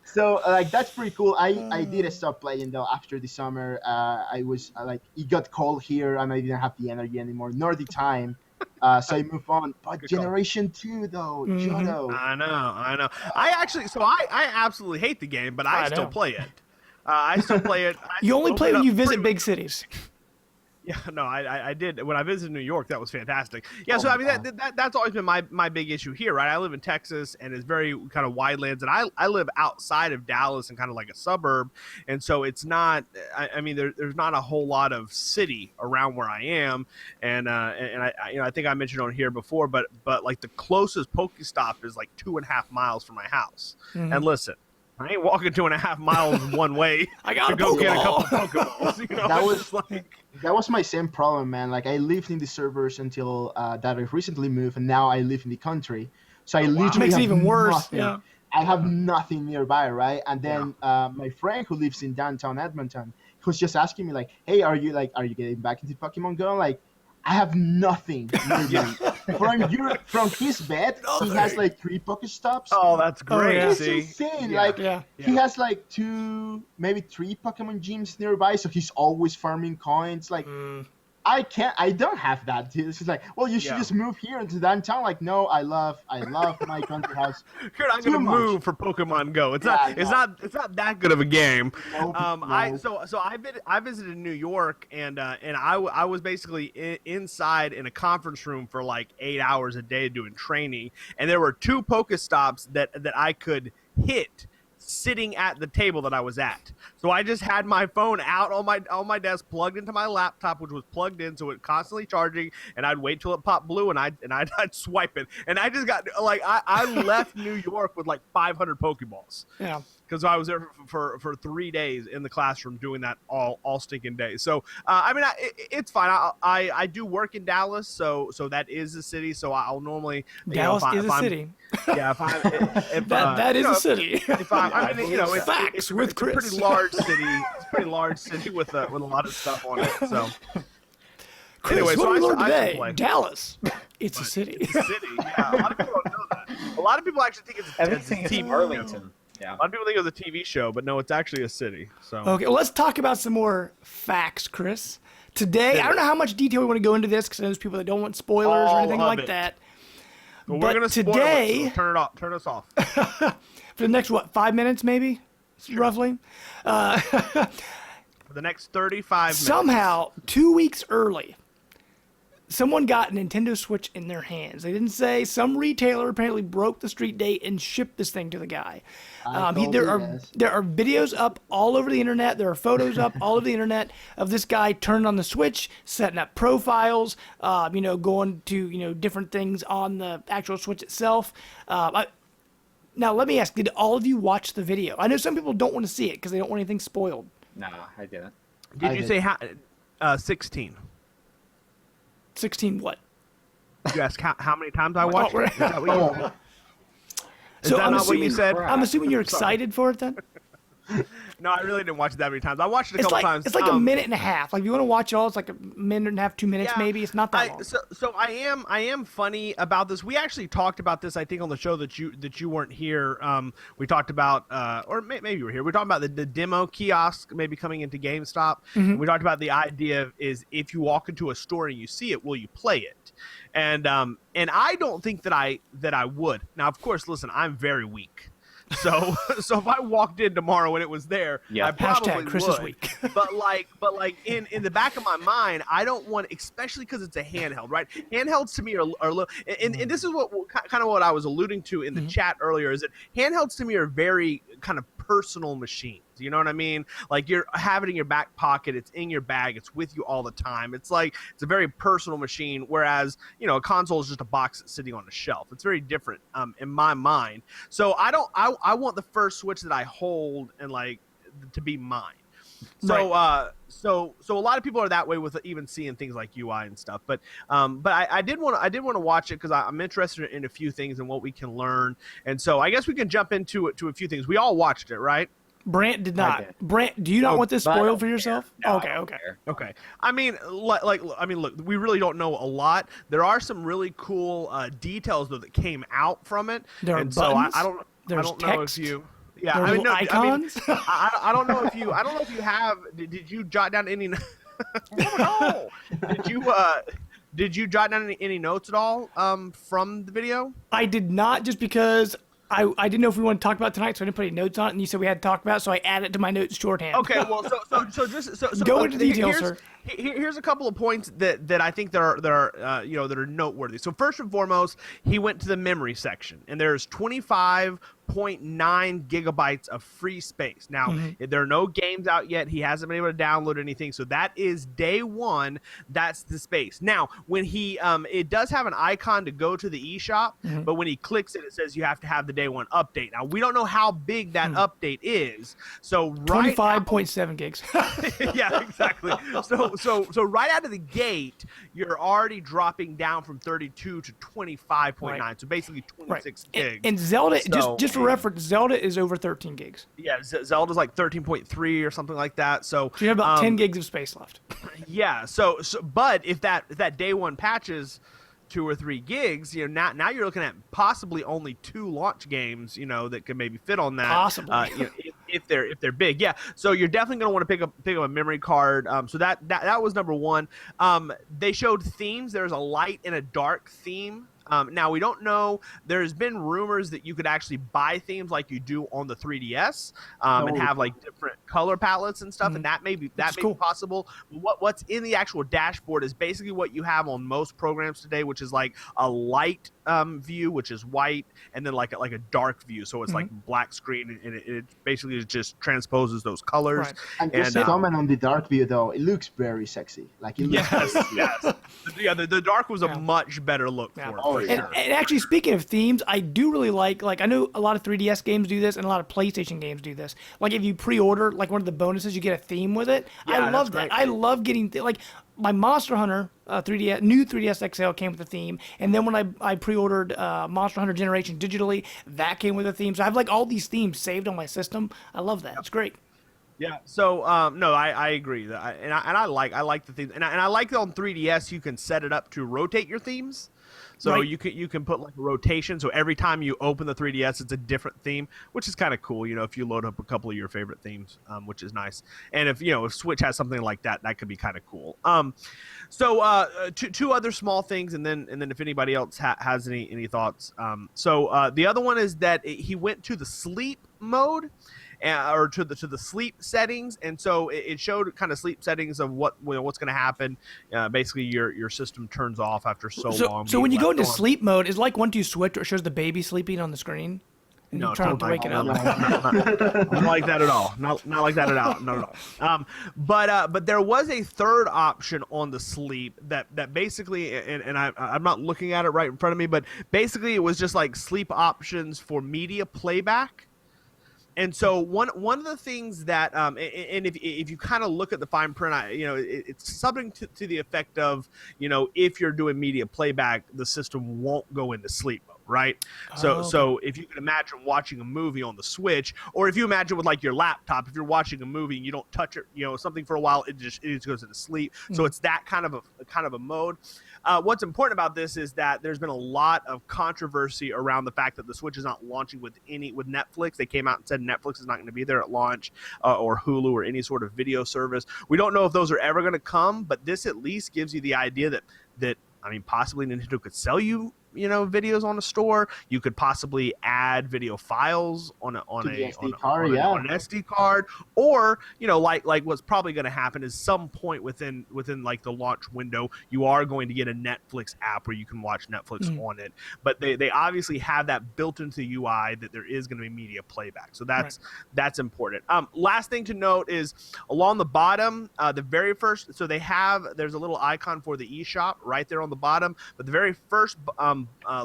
So like that's pretty cool. I did stop playing though after the summer. I was like it got cold here and I didn't have the energy anymore, nor the time. So I moved on. But Good call. Generation 2 though, Johto. I know. I absolutely hate the game, but I I still know. play it. I still play it. You only play when you visit pretty big cities. Yeah, no, I did when I visited New York. That was fantastic. Yeah, so Oh I mean my that's always been my big issue here, right? I live in Texas, and it's very kind of wide lands, and I live outside of Dallas and kind of like a suburb, and so it's not. I mean, there's not a whole lot of city around where I am, and I think I mentioned on here before, but like the closest Pokestop is like 2.5 miles from my house, and listen. I ain't walking 2.5 miles one way I got to a go get a Pokeball. couple Pokeballs. That it's was- just like That was my same problem, man. Like I lived in the suburbs until that I recently moved, and now I live in the country. So I literally Makes it have even worse. nothing. Yeah. I have nothing nearby, right? And then my friend who lives in downtown Edmonton, who's just asking me like, "Hey, are you getting back into Pokemon Go?" Like, I have nothing. From his bed, he has like 3 Pokestops. oh, that's great. yeah. It's See, insane. Yeah. Like Yeah. he has like 2, maybe 3 Pokemon gyms nearby, so he's always farming coins. Like I don't have that, dude. She's like, well, you should just move here into downtown. Like, no, I love my country house. You're not gonna move for Pokemon Go. It's not that good of a game. Nope. I visited New York and I was basically inside in a conference room for like 8 hours a day doing training, and there were 2 Pokestops that I could hit sitting at the table that I was at. So I just had my phone out on my desk, plugged into my laptop, which was plugged in, so it constantly charging. And I'd wait till it popped blue, and I'd swipe it. And I just got like I left New York with like 500 Pokeballs. Yeah. Because I was there for 3 days in the classroom doing that all stinking day. So it's fine. I do work in Dallas, so that is a city. So I'll normally Dallas is a city. Yeah, that is a city. It's Facts with Chris. It's a pretty large city. It's a pretty large city with a lot of stuff on it. So. Chris, anyway, what we learned today? Dallas. It's a city. It's a city. Yeah, a lot of people don't know that. A lot of people actually think it's a TV. Arlington. Yeah. A lot of people think it was a TV show, but no, it's actually a city. So okay, well, let's talk about some more facts, Chris. Today, I don't know how much detail we want to go into this because there's people that don't want spoilers or anything like that. Well, but we're gonna today, spoil it, so turn us off. For the next 5 minutes, maybe, roughly. For the next 35 minutes. Somehow, 2 weeks early, someone got a Nintendo Switch in their hands. They didn't say. Some retailer apparently broke the street date and shipped this thing to the guy. There are videos up all over the internet. There are photos up all over the internet of this guy turning on the Switch, setting up profiles, going to different things on the actual Switch itself. Now, let me ask, did all of you watch the video? I know some people don't want to see it because they don't want anything spoiled. No, I didn't. Did you say 16? 16 what? Did you ask how many times I watched it? Is that what you said? Is So that not what you said? I'm assuming you're excited for it then? No, I really didn't watch it that many times. I watched it a couple times. It's like a minute and a half. Like if you want to watch it all, it's like a minute and a half, 2 minutes maybe. It's not that long. So I am funny about this. We actually talked about this, I think, on the show that you weren't here. We talked about, or maybe you were here. We talked about the demo kiosk maybe coming into GameStop. Mm-hmm. We talked about the idea is if you walk into a store and you see it, will you play it? And I don't think that I would. Now, of course, listen, I'm very weak. So if I walked in tomorrow and it was there, I probably Chris would. Is weak. but like in the back of my mind, I don't want, especially because it's a handheld, right? Handhelds to me are little, and this is what kind of what I was alluding to in the chat earlier, is that handhelds to me are very kind of personal machines. You know what I mean? Like you have it in your back pocket, it's in your bag, it's with you all the time. It's a very personal machine, whereas a console is just a box that's sitting on a shelf. It's very different in my mind. So I want the first Switch that I hold and to be mine. So Right. So a lot of people are that way with even seeing things like UI and stuff. But I did want to watch it because I'm interested in a few things and what we can learn. And so I guess we can jump into a few things. We all watched it, right? Brant did not. Brant, do you not want this spoiled for yourself? No, Okay. I mean, look, we really don't know a lot. There are some really cool details though that came out from it. There are and buttons. So I don't know if text. you. Yeah, There are little icons. I don't know if you. I don't know if you have. Did you jot down any? No. Did you jot down any notes at all from the video? I did not, just because I didn't know if we wanted to talk about it tonight, so I didn't put any notes on it, and you said we had to talk about it, so I added it to my notes shorthand. Okay, well, so Go into detail, sir. Here's a couple of points that I think that are noteworthy. So first and foremost, he went to the memory section, and there's 25.9 gigabytes of free space. Now, there are no games out yet. He hasn't been able to download anything. So that is day one. That's the space. Now, when he, it does have an icon to go to the eShop, but when he clicks it, it says you have to have the day one update. Now, we don't know how big that update is. So 25.7 gigs. Yeah, exactly. So right out of the gate, you're already dropping down from 32 to 25.9. Right. So basically 26 gigs. And Zelda, just for reference, Zelda is over 13 gigs. Yeah, Zelda's like 13.3 or something like that. So you have about 10 gigs of space left. Yeah. So but if that day one patches 2 or 3 gigs, now you're looking at possibly only 2 launch games, that could maybe fit on that. Possibly. they're big. Yeah. So you're definitely going to want to pick up a memory card. So that was number one. They showed themes. There's a light and a dark theme. Now we don't know. There's been rumors that you could actually buy themes like you do on the 3DS, and have like different color palettes and stuff, and that may be possible. What's in the actual dashboard is basically what you have on most programs today, which is like a light view, which is white, and then like a dark view, so it's like black screen, and it basically just transposes those colors. Right. And just comment on the dark view though, it looks very sexy. Like it looks yes. Yeah, the dark was a much better look for it. And actually, speaking of themes, I do really like I know a lot of 3DS games do this, and a lot of PlayStation games do this. Like if you pre-order like one of the bonuses, you get a theme with it. I love that. I love getting like my Monster Hunter 3DS new 3DS XL came with a theme, and then when I pre-ordered Monster Hunter Generation digitally, that came with a theme. So I have like all these themes saved on my system. I love that. It's great. Yeah. So no, I agree. And I like the themes, and I like that on 3DS you can set it up to rotate your themes. So you can put like a rotation. So every time you open the 3DS, it's a different theme, which is kind of cool. If you load up a couple of your favorite themes, which is nice. And if Switch has something like that, that could be kind of cool. So two other small things, and then if anybody else has any thoughts. So the other one is that he went to the sleep mode. Or to the sleep settings, and so it showed kind of sleep settings of what's going to happen. Basically, your system turns off after so long. So when you go into sleep mode, is like once you switch, it shows the baby sleeping on the screen. And no, you try not to wake it up. Not like that at all. Not like that at all. Not at all. But there was a third option on the sleep that basically, and I'm not looking at it right in front of me, but basically it was just like sleep options for media playback. And so one of the things that, and if you kind of look at the fine print, it's something to the effect of, if you're doing media playback, the system won't go into sleep mode, right? So if you can imagine watching a movie on the Switch, or if you imagine with like your laptop, if you're watching a movie and you don't touch it, something for a while, it just goes into sleep. So it's that kind of a mode. What's important about this is that there's been a lot of controversy around the fact that the Switch is not launching with Netflix. They came out and said Netflix is not going to be there at launch, or Hulu or any sort of video service. We don't know if those are ever going to come, but this at least gives you the idea that possibly Nintendo could sell you videos on a store. You could possibly add video files on an SD card, or like what's probably going to happen is some point within like the launch window, you are going to get a Netflix app where you can watch Netflix on it. But they obviously have that built into the UI that there is going to be media playback. So that's important. Last thing to note is along the bottom, the very first. So there's a little icon for the eShop right there on the bottom, but the very first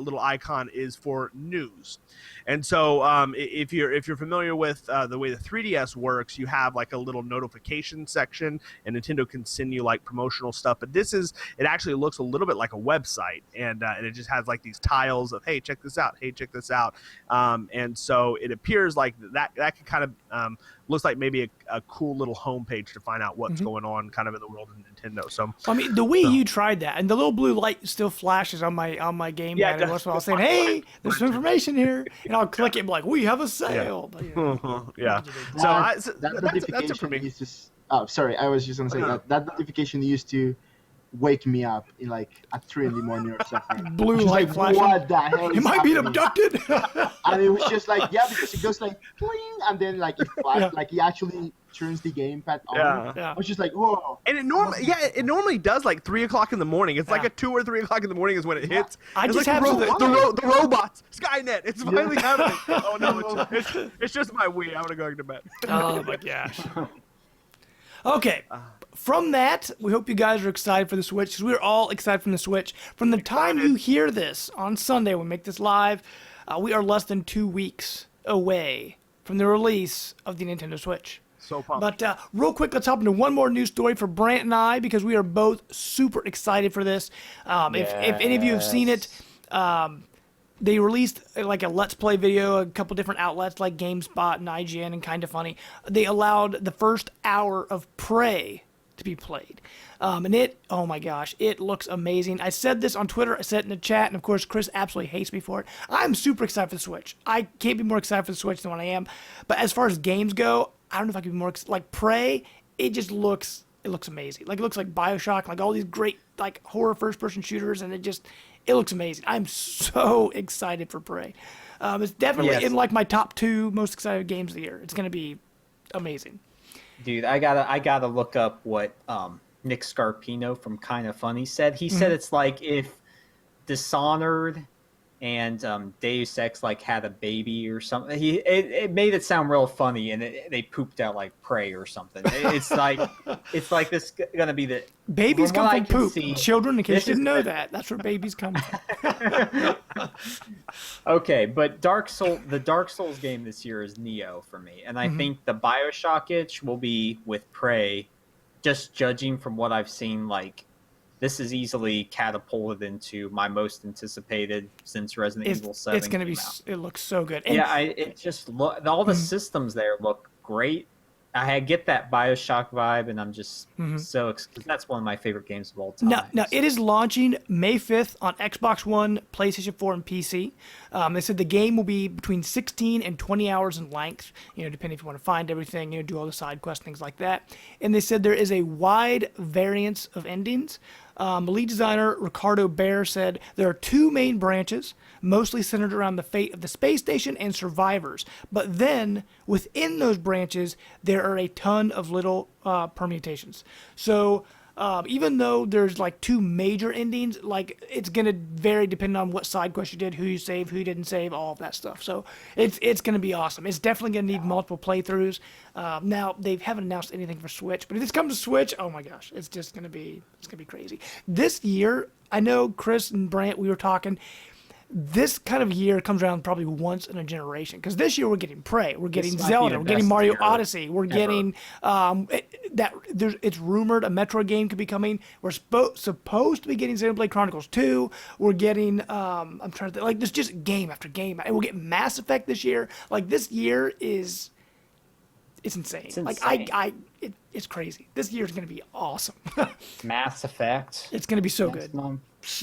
little icon is for news. And so if you're familiar with the way the 3DS works, you have like a little notification section, and Nintendo can send you like promotional stuff. But it actually looks a little bit like a website, and it just has like these tiles of, hey, check this out, hey, check this out. And so it appears like that could kind of looks like maybe a cool little homepage to find out what's going on kind of in the world of Nintendo. So the Wii U tried that, and the little blue light still flashes on my game. Yeah, and once in a while saying, "Hey, there's some information here," and I'll click it and be like, "We have a sale." Yeah. But, So that that's notification it for me. used to. Oh, sorry, I was just gonna say that notification used to wake me up in like at 3 a.m. or something. Blue light flashing. What the hell? You might be abducted. And it was just like, because it goes like pling, and then like it flashed, like he actually turns the gamepad on. Yeah. I was just like, whoa. And it normally does like 3 o'clock in the morning. It's like a 2 or 3 o'clock in the morning is when it hits. I it's just like have the robots, Skynet. It's finally happening. Oh no, it's just my Wii. I'm gonna go to bed. Oh my gosh. Okay. From that, we hope you guys are excited for the Switch, because we're all excited from the Switch. From the time you hear this on Sunday, when we make this live, we are less than 2 weeks away from the release of the Nintendo Switch. So pumped. But real quick, let's hop into one more news story for Brant and I, because we are both super excited for this. If any of you have seen it, they released like a Let's Play video, a couple different outlets like GameSpot and IGN and Kinda Funny. They allowed the first hour of Prey to be played. And it, oh my gosh, it looks amazing. I said this on Twitter, I said it in the chat, and of course Chris absolutely hates me for it. I'm super excited for the Switch. I can't be more excited for the Switch than what I am. But as far as games go, I don't know if I could be more like Prey. It just looks amazing. Like it looks like BioShock, like all these great like horror first-person shooters, and it looks amazing. I'm so excited for Prey. It's definitely in like my top 2 most excited games of the year. It's gonna be amazing. Dude, I gotta look up what Nick Scarpino from Kinda Funny said. He said it's like if Dishonored and Deus Ex like had a baby or something. It made it sound real funny, and they pooped out like Prey or something. It's like this gonna be the babies come from poop. See, children, in case you didn't know that's where babies come from. Okay, but the Dark Souls game this year is Neo for me, and I think the BioShock itch will be with Prey. Just judging from what I've seen, like this is easily catapulted into my most anticipated since Resident Evil 7. It's gonna be. It looks so good. And it just all the systems there look great. I get that BioShock vibe, and I'm just that's one of my favorite games of all time. Now it is launching May 5th on Xbox One, PlayStation 4, and PC. They said the game will be between 16 and 20 hours in length, depending if you want to find everything, do all the side quests, things like that. And they said there is a wide variance of endings. Lead designer Ricardo Bear said there are 2 main branches, mostly centered around the fate of the space station and survivors. But then, within those branches, there are a ton of little permutations. So, even though there's like 2 major endings, like it's gonna vary depending on what side quest you did, who you saved, who you didn't save, all of that stuff. So it's gonna be awesome. It's definitely gonna need multiple playthroughs. Now they haven't announced anything for Switch, but if this comes to Switch, oh my gosh, it's gonna be crazy. This year, I know Chris and Brant, we were talking. This kind of year comes around probably once in a generation, because this year we're getting Prey, we're getting Zelda, we're getting Mario Odyssey, we're getting it's rumored a Metroid game could be coming. We're supposed to be getting Xenoblade Chronicles 2. We're getting I'm trying to think, like there's just game after game, and we'll get Mass Effect this year. Like this year it's insane. It's insane. Like it's crazy. This year is going to be awesome. Mass Effect. It's going to be so good.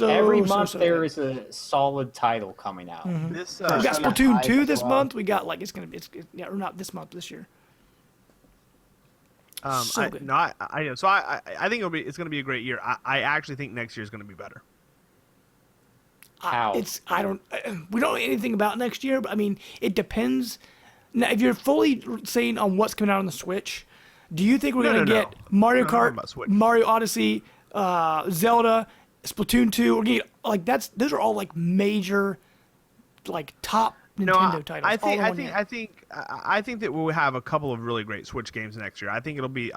Every month there is a solid title coming out. This we got Splatoon 2 this month. We got like or not this month, this year. So good. I think it's going to be a great year. I actually think next year is going to be better. How? We don't know anything about next year, but I mean, it depends. Now, if you're fully saying on what's coming out on the Switch, do you think we're going to get Mario Kart, Mario Odyssey, Zelda, Splatoon 2? We're gonna get, like those are all like major, like top Nintendo titles. I think that we'll have a couple of really great Switch games next year. I don't think it'll be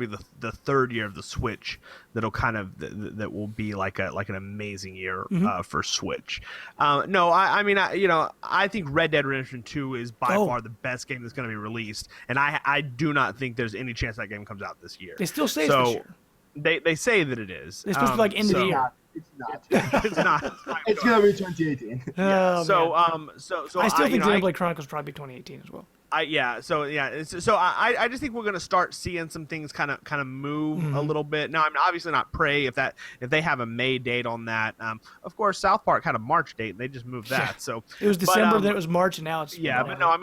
the third year of the Switch that'll kind of that will be like an amazing year for Switch. I think Red Dead Redemption 2 is by far the best game that's going to be released, and I do not think there's any chance that game comes out this year. They still say it's this year. They say that it is. It's supposed to be like end of the year. It's not. It's not. It's gonna be 2018. Oh, so I still think Xenoblade Chronicles probably 2018 as well. I just think we're gonna start seeing some things kind of move a little bit. Now, I'm obviously not Prey if they have a May date on that. Of course, South Park had a March date and they just moved that. So it was December, then it was March, and now it's but no, I'm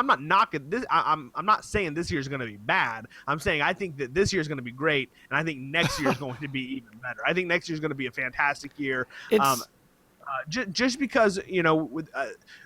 not knocking this. I'm not saying this year's gonna be bad. I'm saying I think that this year's gonna be great, and I think next year's going to be even better. I think next year's gonna be a fantastic year. Just because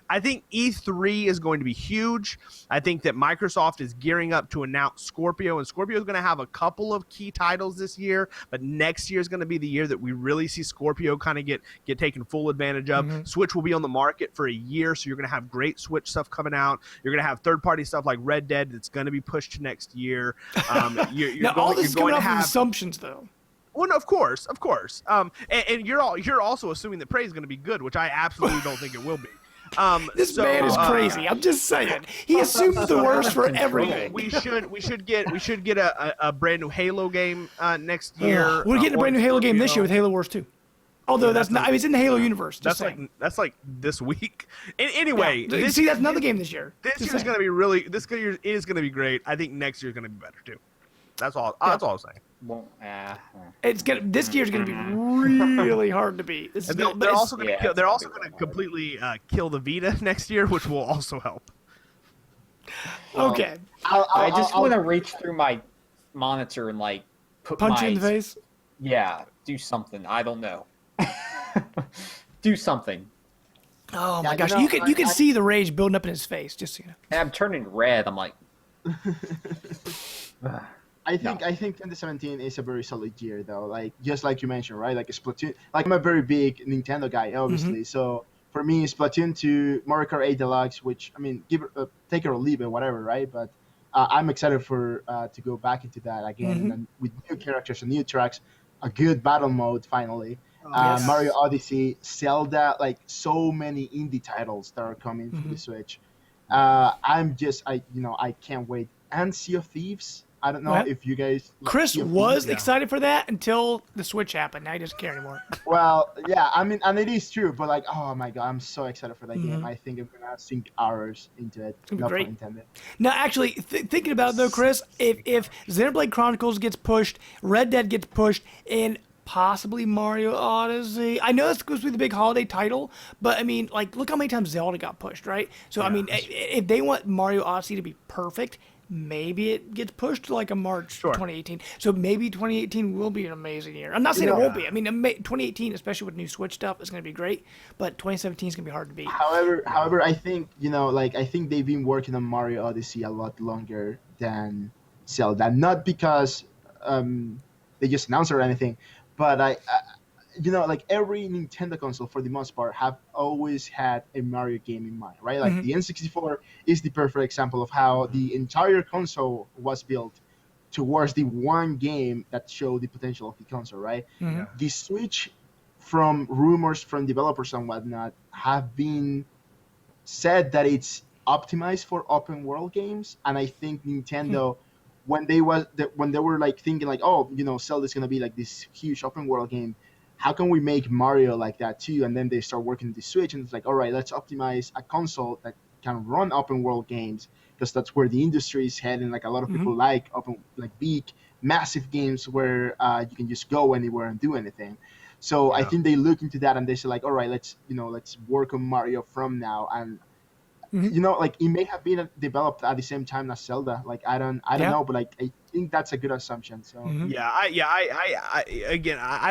I think E3 is going to be huge. I think that Microsoft is gearing up to announce Scorpio, and Scorpio is going to have a couple of key titles this year, but next year is going to be the year that we really see Scorpio kind of get taken full advantage of. Switch will be on the market for a year, so you're going to have great Switch stuff coming out. You're going to have third-party stuff like Red Dead that's going to be pushed to next year. All this is coming off of assumptions, though. Well, no, of course. And you're also assuming that Prey is going to be good, which I absolutely don't think it will be. This man is crazy. I'm just saying. He assumes the worst for everything. We should get a brand new Halo game next year. We're getting a brand new Halo game this year with Halo Wars 2. Although that's not. I mean, it's in the Halo universe. That's like this week. Anyway, that's another game this year. This year is going to be really. This year is going to be great. I think next year is going to be better too. That's all. That's all I'm saying. Well, This year's gonna be really hard to beat. They're also going to kill. They're also gonna be going to completely kill the Vita next year, which will also help. Okay. I just want to reach through my monitor and like put Punch my you in the face. Yeah, do something. I don't know. Do something. Oh Yeah, my gosh, you know, you can see the rage building up in his face. Just so you know. And I'm turning red. I'm like, I think 2017 is a very solid year though. Like just like you mentioned, right? Like Splatoon. Like I'm a very big Nintendo guy, obviously. So for me, Splatoon 2, Mario Kart 8 Deluxe, which I mean, take it or leave it, whatever, right? But I'm excited for to go back into that again, and with new characters and new tracks, a good battle mode finally. Yes. Mario Odyssey, Zelda, like so many indie titles that are coming for the Switch. I can't wait. And Sea of Thieves. I don't know Well, if you guys. Like Chris Sea of was Thieves. excited for that until the Switch happened. Now he doesn't care anymore. Well, yeah, I mean, and it is true, but like, oh my god, I'm so excited for that game. I think I'm gonna sink hours into it. gonna be No great. pun intended. Now, actually, thinking about it though, Chris, if Xenoblade Chronicles gets pushed, Red Dead gets pushed, and possibly Mario Odyssey. I know it's supposed to be the big holiday title, but I mean, like, look how many times Zelda got pushed, right? So, I mean, if they want Mario Odyssey to be perfect, maybe it gets pushed to like a March 2018. So maybe 2018 will be an amazing year. I'm not saying it won't be. I mean, 2018, especially with new Switch stuff, is going to be great, but 2017 is going to be hard to beat. However, I think I think they've been working on Mario Odyssey a lot longer than Zelda. Not because they just announced it or anything, but like every Nintendo console for the most part have always had a Mario game in mind, right? Like the N64 is the perfect example of how the entire console was built towards the one game that showed the potential of the console, right? The Switch, from rumors from developers and whatnot, have been said that it's optimized for open world games, and I think Nintendo, when they were like thinking like, oh, Zelda's gonna be like this huge open world game, how can we make Mario like that too? And then they start working the Switch, and it's like, all right, let's optimize a console that can run open world games, because that's where the industry is heading. Like a lot of people like big, massive games where you can just go anywhere and do anything. So I think they look into that and they say like, all right, let's work on Mario from now. And like it may have been developed at the same time as Zelda. Like I don't know, but like I think that's a good assumption. So I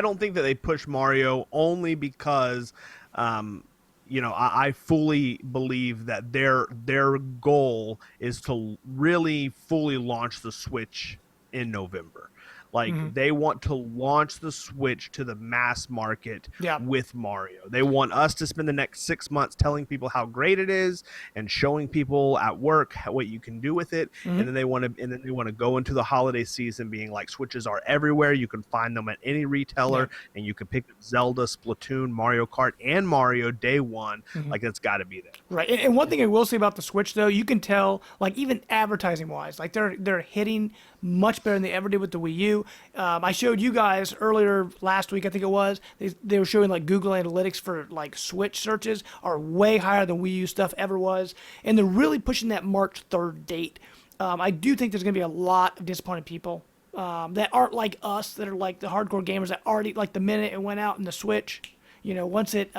don't think that they push Mario only because I fully believe that their goal is to really fully launch the Switch in November. Like they want to launch the Switch to the mass market with Mario. They want us to spend the next 6 months telling people how great it is and showing people at work what you can do with it. And then they want to go into the holiday season being like, Switches are everywhere. You can find them at any retailer, and you can pick up Zelda, Splatoon, Mario Kart, and Mario day one. Like that's got to be there. Right. And one thing I will say about the Switch though, you can tell, like even advertising wise, like they're hitting much better than they ever did with the Wii U. I showed you guys earlier last week, I think it was, they were showing like Google Analytics for like Switch searches are way higher than Wii U stuff ever was. And they're really pushing that March 3rd date. I do think there's going to be a lot of disappointed people that aren't like us, that are like the hardcore gamers that already, like the minute it went out in the Switch, once it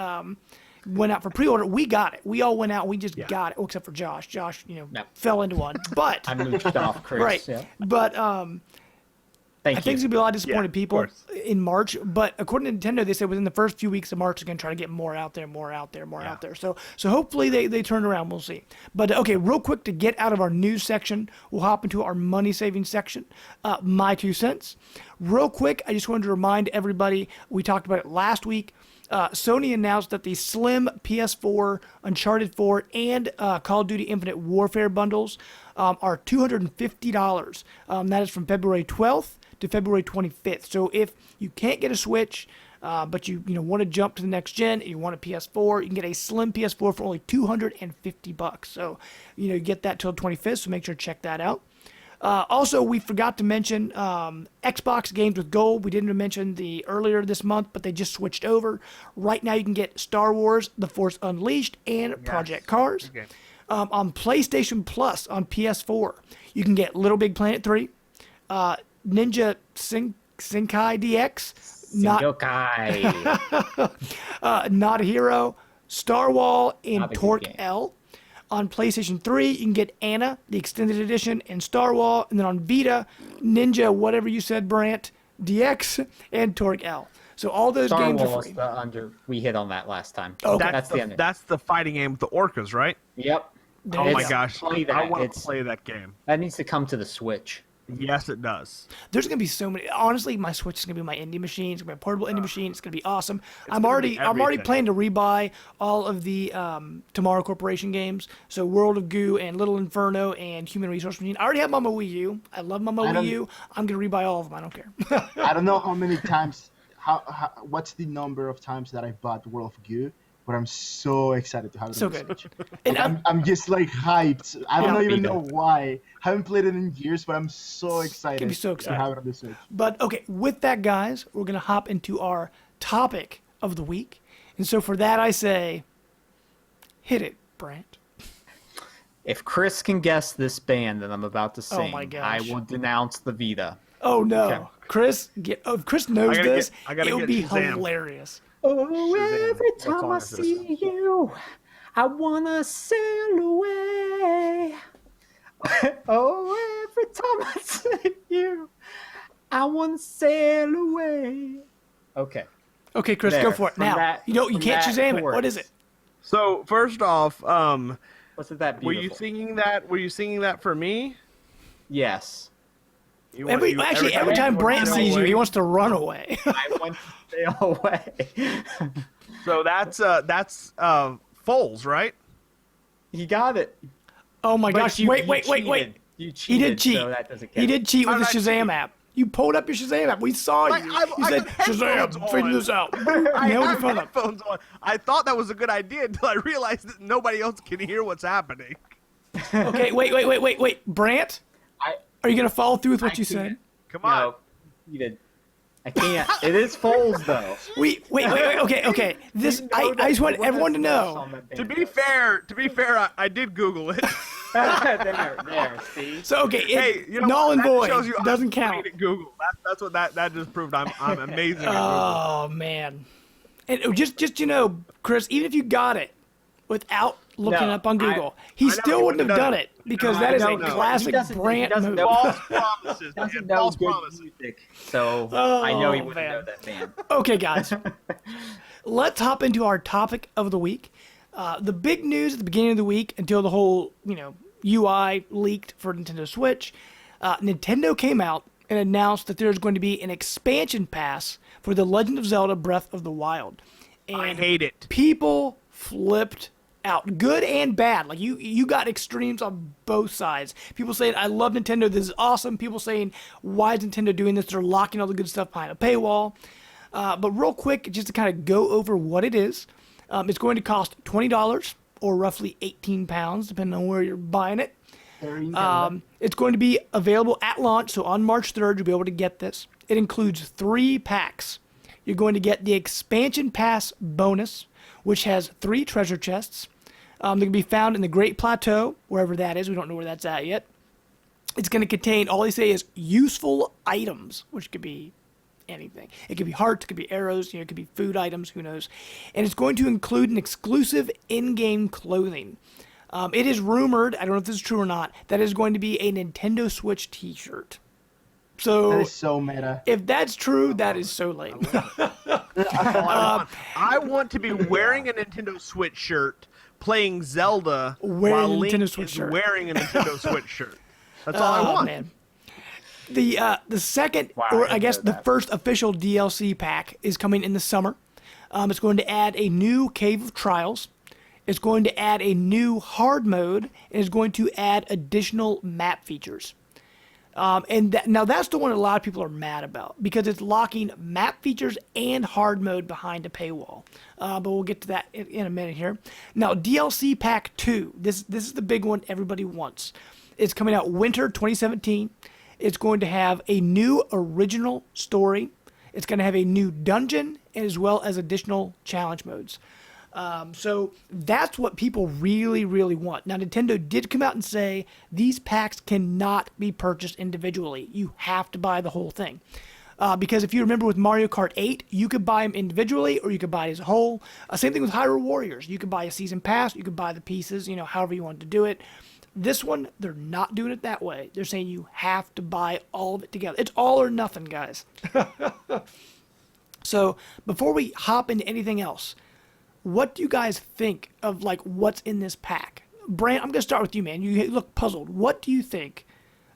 went out for pre-order, we got it. We all went out, we just got it, except for Josh. Josh, fell into one. But I moved off, Chris. Right. Yeah. But I think there's going to be a lot of disappointed people in March. But according to Nintendo, they said within the first few weeks of March, they're going to try to get more out there. So hopefully they turn around. We'll see. But, okay, real quick to get out of our news section, we'll hop into our money-saving section, my 2 cents. Real quick, I just wanted to remind everybody, we talked about it last week, Sony announced that the Slim PS4, Uncharted 4, and Call of Duty Infinite Warfare bundles are $250. That is from February 12th to February 25th. So if you can't get a Switch, but you want to jump to the next gen, you want a PS4, you can get a Slim PS4 for only $250. So you get that till the 25th. So make sure to check that out. Also, we forgot to mention Xbox Games with Gold. We didn't mention the earlier this month, but they just switched over. Right now, you can get Star Wars: The Force Unleashed and Project Cars. Okay. On PlayStation Plus on PS4, you can get Little Big Planet 3, Ninja Senkai DX, Sengokai. Not a Hero, Star Wall, and Not a good Torque game. L. On PlayStation 3, you can get Anna, the Extended Edition, and Star Wall. And then on Vita, Ninja, whatever you said, Brant, DX, and Torque L. So all those Star games are Wars, free. we hit on that last time. Oh, that's the end. That's the fighting game with the orcas, right? Yep. There Oh you my go. gosh, Play that. I want to play that game. That needs to come to the Switch. Yes, it does. There's gonna be so many. Honestly, my Switch is gonna be my indie machine. It's gonna be a portable indie machine. It's gonna be awesome. I'm gonna already be planning to everything. rebuy all of the Tomorrow Corporation games. So World of Goo and Little Inferno and Human Resource Machine. I already have them on my Wii U. I love them on my Wii U. I'm gonna rebuy all of them. I don't care. I don't know how many times, what's the number of times that I bought World of Goo, but I'm so excited to have it So on the good. Switch. And I'm just like hyped. I don't Yeah. even know why. Haven't played it in years, but I'm so excited be so to have it on the Switch. But okay, with that, guys, we're gonna hop into our topic of the week. And so for that, I say, hit it, Brant. If Chris can guess this band that I'm about to sing, my I gosh. will denounce the Vita. Oh no, Okay. Chris! If Chris knows I gotta this, I gotta it would get be Shazam. hilarious. Oh, Shazam. every What time song I is this? see you, I wanna sail away. Oh, every time I see you, I wanna sail away. Okay. Okay, Chris, There, go for it. from Now, that- you from can't that Shazam it. chorus. What is it? So first off, Wasn't that were beautiful? you singing that? Were you singing that for me? Yes. Every time Brant sees you, he wants to run away. I want to sail away. So that's Foles, right? He got it. Oh my But gosh! you- Wait! you Wait! cheated. You He cheated, did cheat. So that doesn't count. He did cheat with How the did I Shazam cheat? app. You pulled up your Shazam app. We saw you. I You said, got headphones Shazam, figure on. this out. I Nailed your have phone up. headphones on. I thought that was a good idea until I realized that nobody else can hear what's happening. Okay, wait. Brant, are you going to follow through with what I you said? can't. Come on. No, you did. I can't. It is Foles though. Wait. Okay. This You know I that just want there was everyone to Foles know. on that To band. be fair, I did Google it. there, see? So okay, Hey, you know null what? and That void shows you I'm doesn't great count. at Google. That's what that just proved. I'm amazing at Google. Oh man, and just Chris, even if you got it without looking No, up on I- Google, he I know still he wouldn't have wouldn't done have it because No, that I is a don't know. classic He doesn't Brant move. know. False promises, man. Doesn't know False good promises. music, so I know he Oh, wouldn't man. know that band. Okay, guys, let's hop into our topic of the week. The big news at the beginning of the week, until the whole UI leaked for Nintendo Switch, Nintendo came out and announced that there's going to be an expansion pass for The Legend of Zelda Breath of the Wild. And I hate it. people flipped out, good and bad. Like you got extremes on both sides. People saying, I love Nintendo, this is awesome. People saying, why is Nintendo doing this? They're locking all the good stuff behind a paywall. But real quick, just to kind of go over what it is, it's going to cost $20 or roughly 18 pounds, depending on where you're buying it. It's going to be available at launch, so on March 3rd, you'll be able to get this. It includes 3 packs. You're going to get the Expansion Pass bonus, which has 3 treasure chests. They can be found in the Great Plateau, wherever that is. We don't know where that's at yet. It's going to contain, all they say is useful items, which could be anything. It could be hearts, it could be arrows, it could be food items, who knows. And it's going to include an exclusive in-game clothing. It is rumored, I don't know if this is true or not, that is going to be a Nintendo Switch t-shirt. That So is so meta. if that's true, that is so lame. I want to be wearing a Nintendo Switch shirt, playing Zelda Wearing while a Link Nintendo Switch is shirt. wearing a Nintendo Switch shirt. That's all I Oh, want. man. The second, Wow, or I I guess didn't know the that. first official DLC pack is coming in the summer. It's going to add a new Cave of Trials. It's going to add a new hard mode, and it's going to add additional map features. Now that's the one a lot of people are mad about because it's locking map features and hard mode behind a paywall. But we'll get to that in a minute here. Now DLC Pack 2, this is the big one everybody wants. It's coming out winter 2017. It's going to have a new original story. It's going to have a new dungeon as well as additional challenge modes. So that's what people really, really want. Now, Nintendo did come out and say these packs cannot be purchased individually. You have to buy the whole thing. Because if you remember with Mario Kart 8, you could buy them individually or you could buy it as a whole. Same thing with Hyrule Warriors. You could buy a season pass, you could buy the pieces, however you want to do it. This one, they're not doing it that way. They're saying you have to buy all of it together. It's all or nothing, guys. So before we hop into anything else, what do you guys think of what's in this pack? Brant, I'm going to start with you, man. You look puzzled. What do you think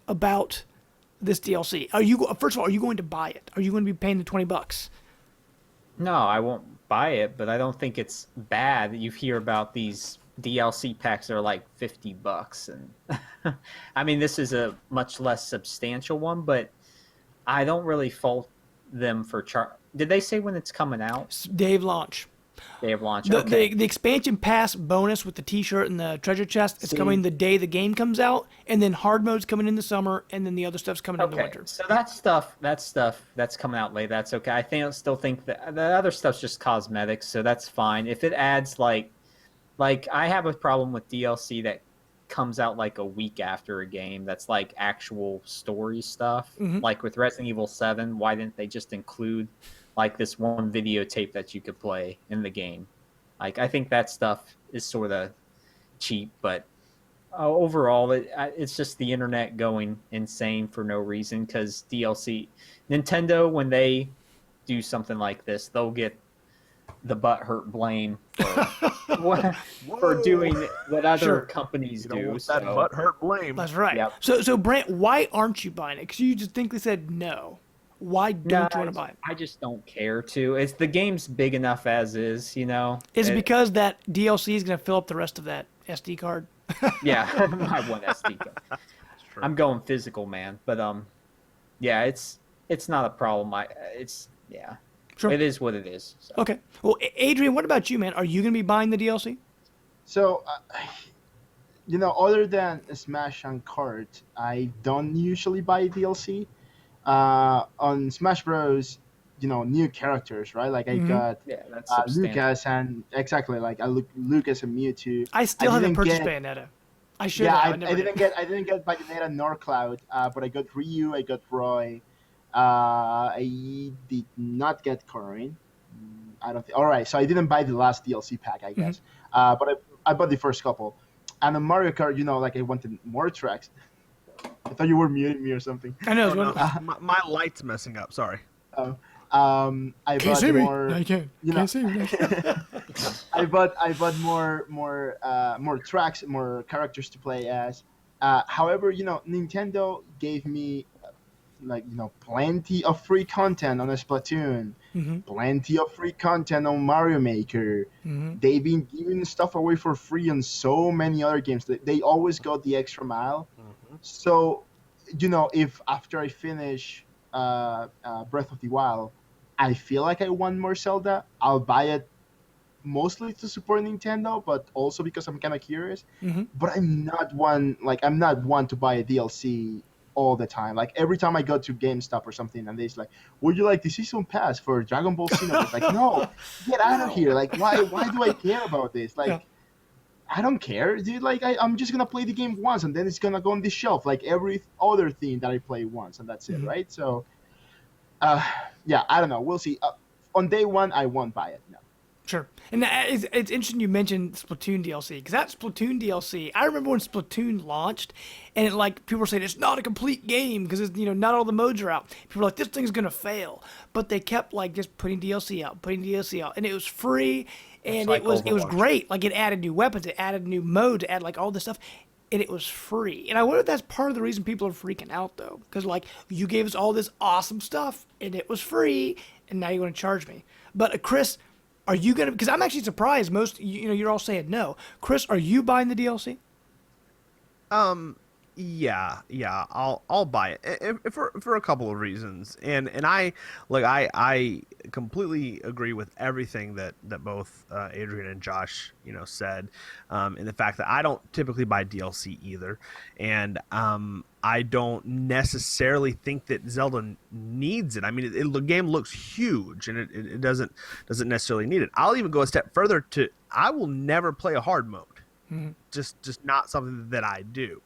about this DLC? First of all, are you going to buy it? Are you going to be paying the $20? No, I won't buy it, but I don't think it's bad that you hear about these DLC packs that are like $50, and I mean this is a much less substantial one, but I don't really fault them for Did they say when it's coming out? Day of launch. Day of launch. Okay. The expansion pass bonus with the T-shirt and the treasure chest is coming the day the game comes out, and then hard mode's coming in the summer, and then the other stuff's coming in the winter. So that stuff that's coming out late. That's okay. I still think that the other stuff's just cosmetics, so that's fine. If it adds like I have a problem with DLC that comes out like a week after a game that's like actual story stuff. Mm-hmm. Like with Resident Evil 7, why didn't they just include like this one videotape that you could play in the game? Like I think that stuff is sort of cheap, but overall it's just the internet going insane for no reason, because Nintendo, when do something like this, they'll get the butthurt blame for doing what other companies you don't do. Want that butthurt blame. That's right. Yep. So Brant, why aren't you buying it? Because you just think they said no. Why don't you want to buy it? I just don't care to. It's the game's big enough as is, you know. Is it because that DLC is going to fill up the rest of that SD card? Yeah, my one SD card. I'm going physical, man. But yeah, it's not a problem. Sure. It is what it is. So. Okay. Well, Adrian, what about you, man? Are you going to be buying the DLC? So, other than Smash and Kart, I don't usually buy DLC. On Smash Bros, new characters, right? Like I got Lucas and Lucas and Mewtwo. I still haven't purchased Bayonetta. I should. Yeah, I didn't get Bayonetta nor Cloud, but I got Ryu, I got Roy. I did not get Corrin. I don't think. All right, so I didn't buy the last DLC pack, I guess. But I bought the first couple. And on Mario Kart, I wanted more tracks. I thought you were muting me or something. I know. My light's messing up. Sorry. I bought more. No, you can't. Can't see me. I bought more tracks, more characters to play as. However, Nintendo gave me plenty of free content on Splatoon, plenty of free content on Mario Maker. They've been giving stuff away for free on so many other games. They always go the extra mile. So, if after I finish Breath of the Wild, I feel like I want more Zelda, I'll buy it mostly to support Nintendo, but also because I'm kind of curious. But I'm not one to buy a DLC all the time. Like every time I go to GameStop or something, and they're like, "Would you like the season pass for Dragon Ball Xenoverse?" Like, no, get out of here! Like, why do I care about this? Like, I don't care, dude. Like, I'm just gonna play the game once, and then it's gonna go on the shelf, like every other thing that I play once, and that's it, right? So, yeah, I don't know. We'll see. On day one, I won't buy it. No. Sure. And it's interesting you mentioned Splatoon DLC, because that Splatoon DLC, I remember when Splatoon launched, and people were saying it's not a complete game because not all the modes are out. People were like, this thing's gonna fail, but they kept just putting DLC out, and it was free, and it was great. Like it added new weapons, it added new modes, it added all this stuff, and it was free. And I wonder if that's part of the reason people are freaking out though, because you gave us all this awesome stuff, and it was free, and now you want to charge me. But Chris, are you gonna? Because I'm actually surprised. You're all saying no. Chris, are you buying the DLC? Yeah, I'll buy it for a couple of reasons, and I completely agree with everything that both Adrian and Josh said, in the fact that I don't typically buy DLC either, and I don't necessarily think that Zelda needs it. I mean, the game looks huge, and it doesn't necessarily need it. I'll even go a step further to I will never play a hard mode, just not something that I do.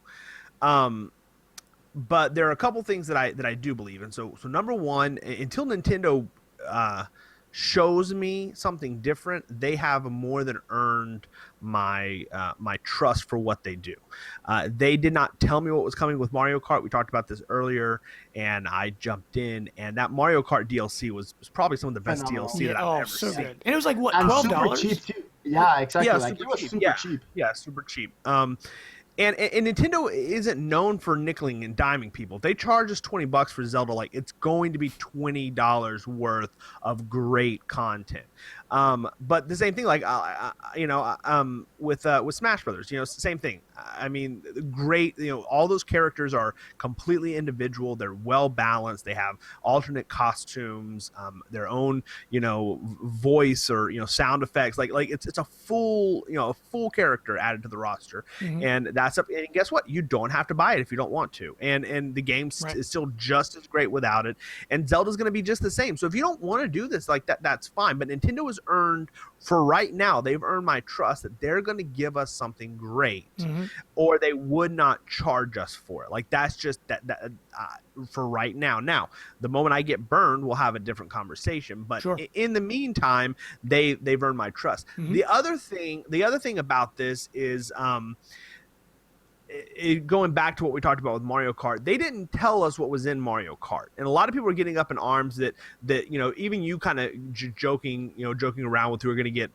But there are a couple things that I do believe in. So number one, until Nintendo shows me something different, they have more than earned my my trust for what they do. They did not tell me what was coming with Mario Kart. We talked about this earlier, and I jumped in, and that Mario Kart DLC was probably some of the best DLC that I've ever seen. Good. And it was like what, And $12? super cheap too. Yeah, exactly. Yeah, like it was super cheap. Yeah, super cheap. And Nintendo isn't known for nickeling and diming people. If they charge us $20 for Zelda, like it's going to be $20 worth of great content. But the same thing, like with Smash Brothers, same thing. I mean, great. All those characters are completely individual. They're well balanced. They have alternate costumes, their own voice or sound effects. Like it's a full character added to the roster, and that's up. And guess what? You don't have to buy it if you don't want to, and the game is still just as great without it. And Zelda's going to be just the same. So if you don't want to do this like that, that's fine. But Nintendo has earned, for right now, they've earned my trust that they're going to give us something great, or they would not charge us for it. Like that's just that for right now. Now, the moment I get burned, we'll have a different conversation. But in the meantime, they've earned my trust. The other thing about this is going back to what we talked about with Mario Kart, they didn't tell us what was in Mario Kart, and a lot of people are getting up in arms that even you kind of joking around with who are going to get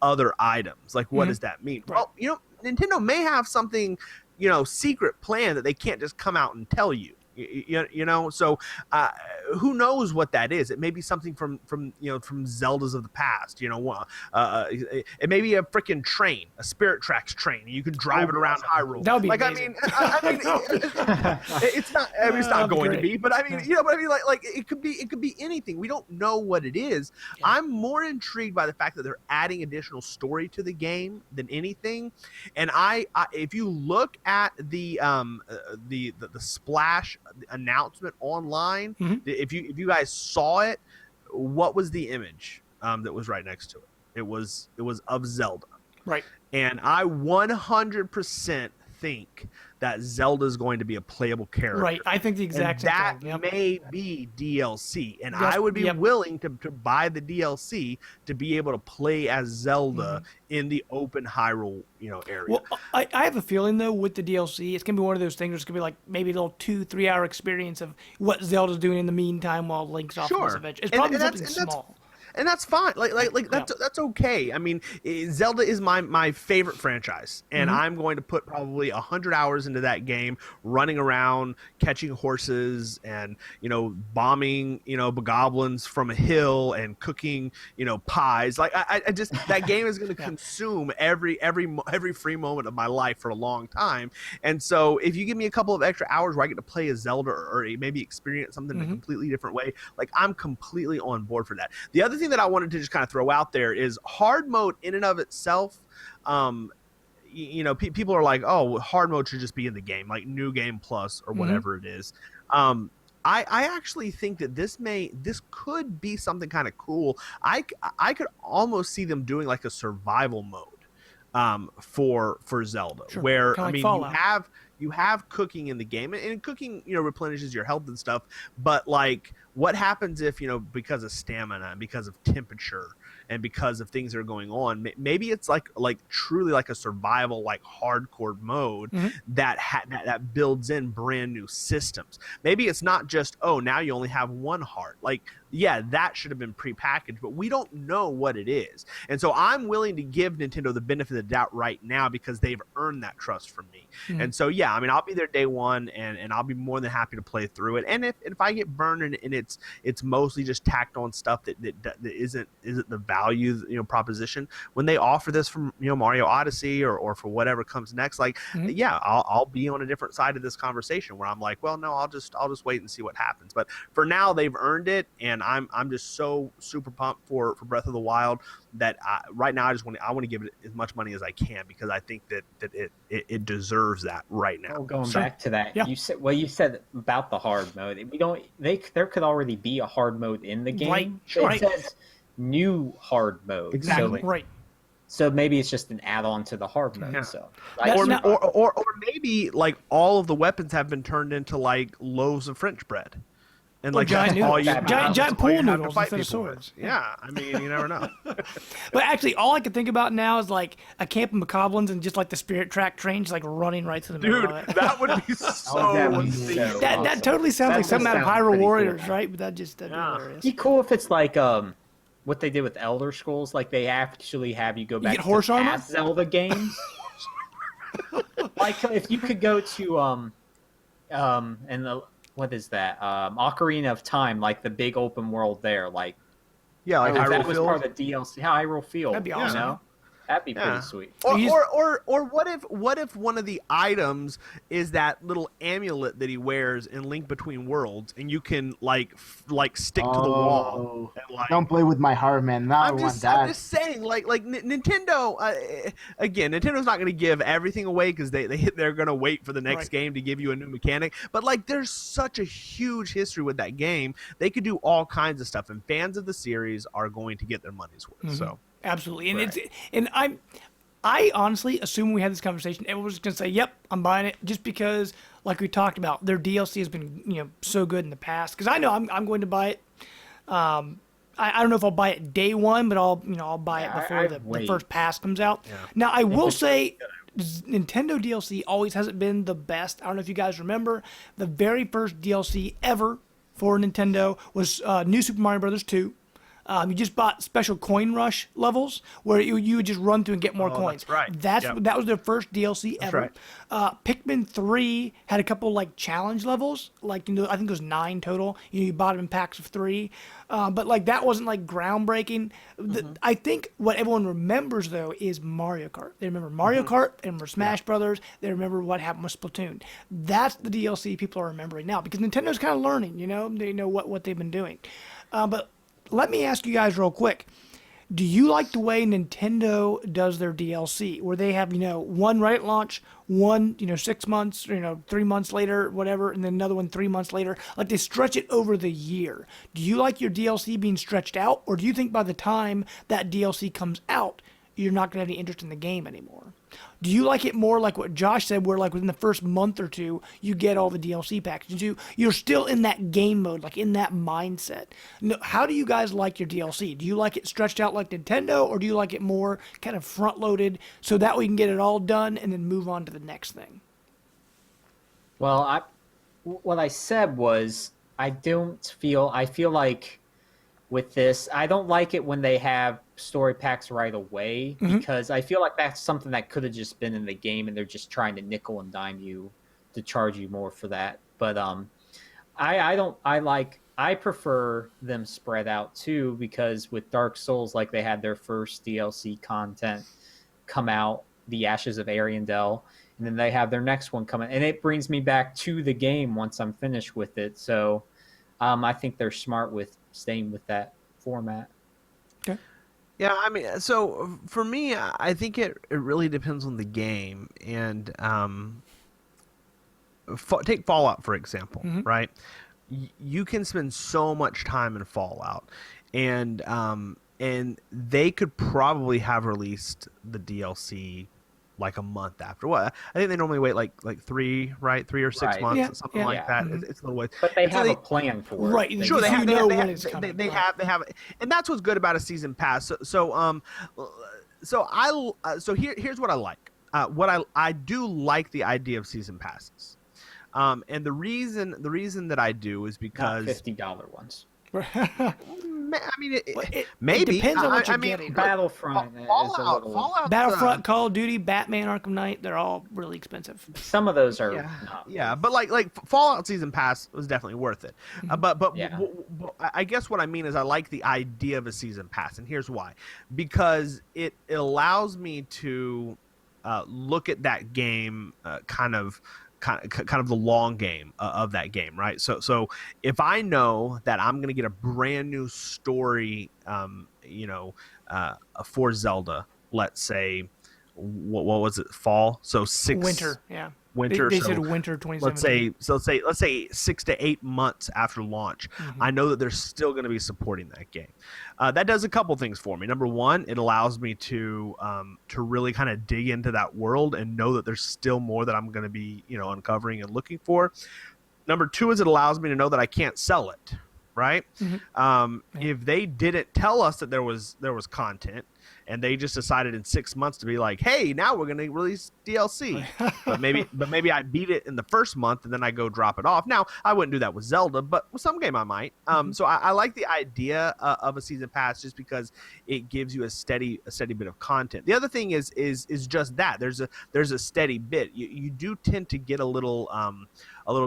other items. Like, what does that mean? Right. Well, Nintendo may have something secret plan that they can't just come out and tell you. So who knows what that is? It may be something from Zeldas of the past. It may be a freaking train, a Spirit Tracks train. You can drive it around Hyrule. That would be amazing. It's not. I mean, it's not going to be. But I mean, like it could be anything. We don't know what it is. Yeah. I'm more intrigued by the fact that they're adding additional story to the game than anything. And if you look at the Splash announcement online, if you guys saw it, what was the image that was right next to it? It was of Zelda, right? And I 100% think that Zelda is going to be a playable character, right? I think the exact same thing. That may be DLC, and I would be willing to buy the DLC to be able to play as Zelda in the open Hyrule area. Well, I have a feeling though with the DLC, it's gonna be one of those things. It's gonna be like maybe a little 2-3 hour experience of what Zelda's doing in the meantime while Link's off on this adventure. It's probably something small. And that's fine. Like that's okay. I mean, Zelda is my favorite franchise, and I'm going to put probably 100 hours into that game, running around, catching horses, and bombing bogoblins from a hill, and cooking pies. Like I just that game is going to consume every free moment of my life for a long time. And so if you give me a couple of extra hours where I get to play as Zelda or maybe experience something in a completely different way, like I'm completely on board for that. The other thing that I wanted to just kind of throw out there is hard mode in and of itself. People are like, oh, hard mode should just be in the game, like New Game Plus or whatever it is. I actually think that this could be something kind of cool. I could almost see them doing like a survival mode for Zelda, where kind of like Fallout. you have cooking in the game, and cooking replenishes your health and stuff, but like what happens if because of stamina and because of temperature and because of things that are going on, maybe it's like truly like a survival, like hardcore mode that builds in brand new systems. Maybe it's not just, oh, now you only have one heart. Like yeah, that should have been prepackaged, but we don't know what it is. And so I'm willing to give Nintendo the benefit of the doubt right now because they've earned that trust from me. And so, yeah, I mean, I'll be there day one, and I'll be more than happy to play through it. And if I get burned and it's mostly just tacked on stuff that isn't the value, proposition, when they offer this from, Mario Odyssey or for whatever comes next, like, yeah, I'll be on a different side of this conversation where I'm like, well, no, I'll just wait and see what happens. But for now, they've earned it, and I'm just so super pumped for Breath of the Wild that right now I want to give it as much money as I can because I think that it deserves that right now. Well, going back to that, you said about the hard mode. There could already be a hard mode in the game. Right. It says new hard mode. Exactly. So, right. So maybe it's just an add-on to the hard mode. Yeah. So, or maybe like all of the weapons have been turned into like loaves of French bread. And like giant all noodles. Giant pool noodles instead of swords. Yeah, I mean, you never know. But actually, all I can think about now is like a camp of macablins and just like the Spirit Track train just like running right to the middle Dude, of it. that would be so so That totally sounds like something out of Hyrule Warriors, right? But that'd be hilarious. It'd be cool if it's like what they did with Elder Scrolls, like they actually have you go back get horse to armor? past Zelda games. Like if you could go to what is that? Ocarina of Time, like the big open world there, like Yeah, like that Hyrule was Field. part of the DLC. Hyrule Field. That'd be awesome. You know? That'd be pretty sweet. Or what if one of the items is that little amulet that he wears in Link Between Worlds, and you can like stick to the wall. And, like, Don't play with my heart, man. Now I want that. I'm just saying, like Nintendo. Again, Nintendo's not going to give everything away because they're going to wait for the next game to give you a new mechanic. But like, there's such a huge history with that game. They could do all kinds of stuff, and fans of the series are going to get their money's worth. So. Absolutely, and I honestly assume we had this conversation, everyone was going to say, "Yep, I'm buying it," just because, like we talked about, their DLC has been so good in the past. Because I know I'm going to buy it. I don't know if I'll buy it day one, but I'll buy it before the first pass comes out. Yeah. Now I will say, Nintendo DLC always hasn't been the best. I don't know if you guys remember, the very first DLC ever for Nintendo was New Super Mario Bros. 2. You just bought special coin rush levels where you would just run through and get more coins. That's right. That was their first DLC ever. Right. Pikmin 3 had a couple like challenge levels, like I think it was 9 total. You bought them in packs of 3, but like that wasn't like groundbreaking. I think what everyone remembers though is Mario Kart. They remember Mario Kart, they remember Smash Brothers, they remember what happened with Splatoon. That's the DLC people are remembering now because Nintendo's kind of learning. They know what they've been doing, but. Let me ask you guys real quick. Do you like the way Nintendo does their DLC, where they have, one right at launch, one, 6 months, 3 months later, whatever, and then another one 3 months later? Like they stretch it over the year. Do you like your DLC being stretched out, or do you think by the time that DLC comes out, you're not going to have any interest in the game anymore? Do you like it more like what Josh said, where like within the first month or two, you get all the DLC packages? You're still in that game mode, like in that mindset. No, how do you guys like your DLC? Do you like it stretched out like Nintendo, or do you like it more kind of front-loaded so that we can get it all done and then move on to the next thing? Well, what I said was I feel like with this, I don't like it when they have story packs right away because I feel like that's something that could have just been in the game and they're just trying to nickel and dime you to charge you more for that. But I prefer them spread out too, because with Dark Souls, like they had their first DLC content come out, The Ashes of Ariandel, and then they have their next one coming, and it brings me back to the game once I'm finished with it. So I think they're smart with staying with that format. Okay. Yeah, I mean, so for me, I think it really depends on the game. And take Fallout, for example, right? You can spend so much time in Fallout, and they could probably have released the DLC like a month after. What I think they normally wait like 3 or 6 months, something like that. It's a little way, but they have a plan for it. Right? Sure, they have when it's coming. They have, and that's what's good about a season pass. So here's what I like. I do like the idea of season passes, and the reason that I do is because $50 ones. I mean, It maybe. depends on what you're I mean, getting. Battlefront is a little. Fallout, Battlefront, Call of Duty, Batman, Arkham Knight, they're all really expensive. Some of those are yeah, not. yeah, but like Fallout Season Pass was definitely worth it. But Yeah. I guess what I mean is I like the idea of a season pass, and here's why: because it allows me to look at that game kind of the long game of that game, right? So if I know that I'm going to get a brand new story, for Zelda, let's say, what was it, fall? So Winter, yeah. winter. They so said winter 2017. let's say 6 to 8 months after launch, I know that they're still going to be supporting that game. That does a couple things for me. Number one, it allows me to really kind of dig into that world and know that there's still more that I'm going to be uncovering and looking for. Number two is it allows me to know that I can't sell it. Right? If they didn't tell us that there was content, and they just decided in 6 months to be like, hey, now we're going to release DLC. but maybe I beat it in the first month and then I go drop it off. Now, I wouldn't do that with Zelda, but with some game I might. So I like the idea of a season pass just because it gives you a steady bit of content. The other thing is just that. There's a steady bit. You do tend to get a little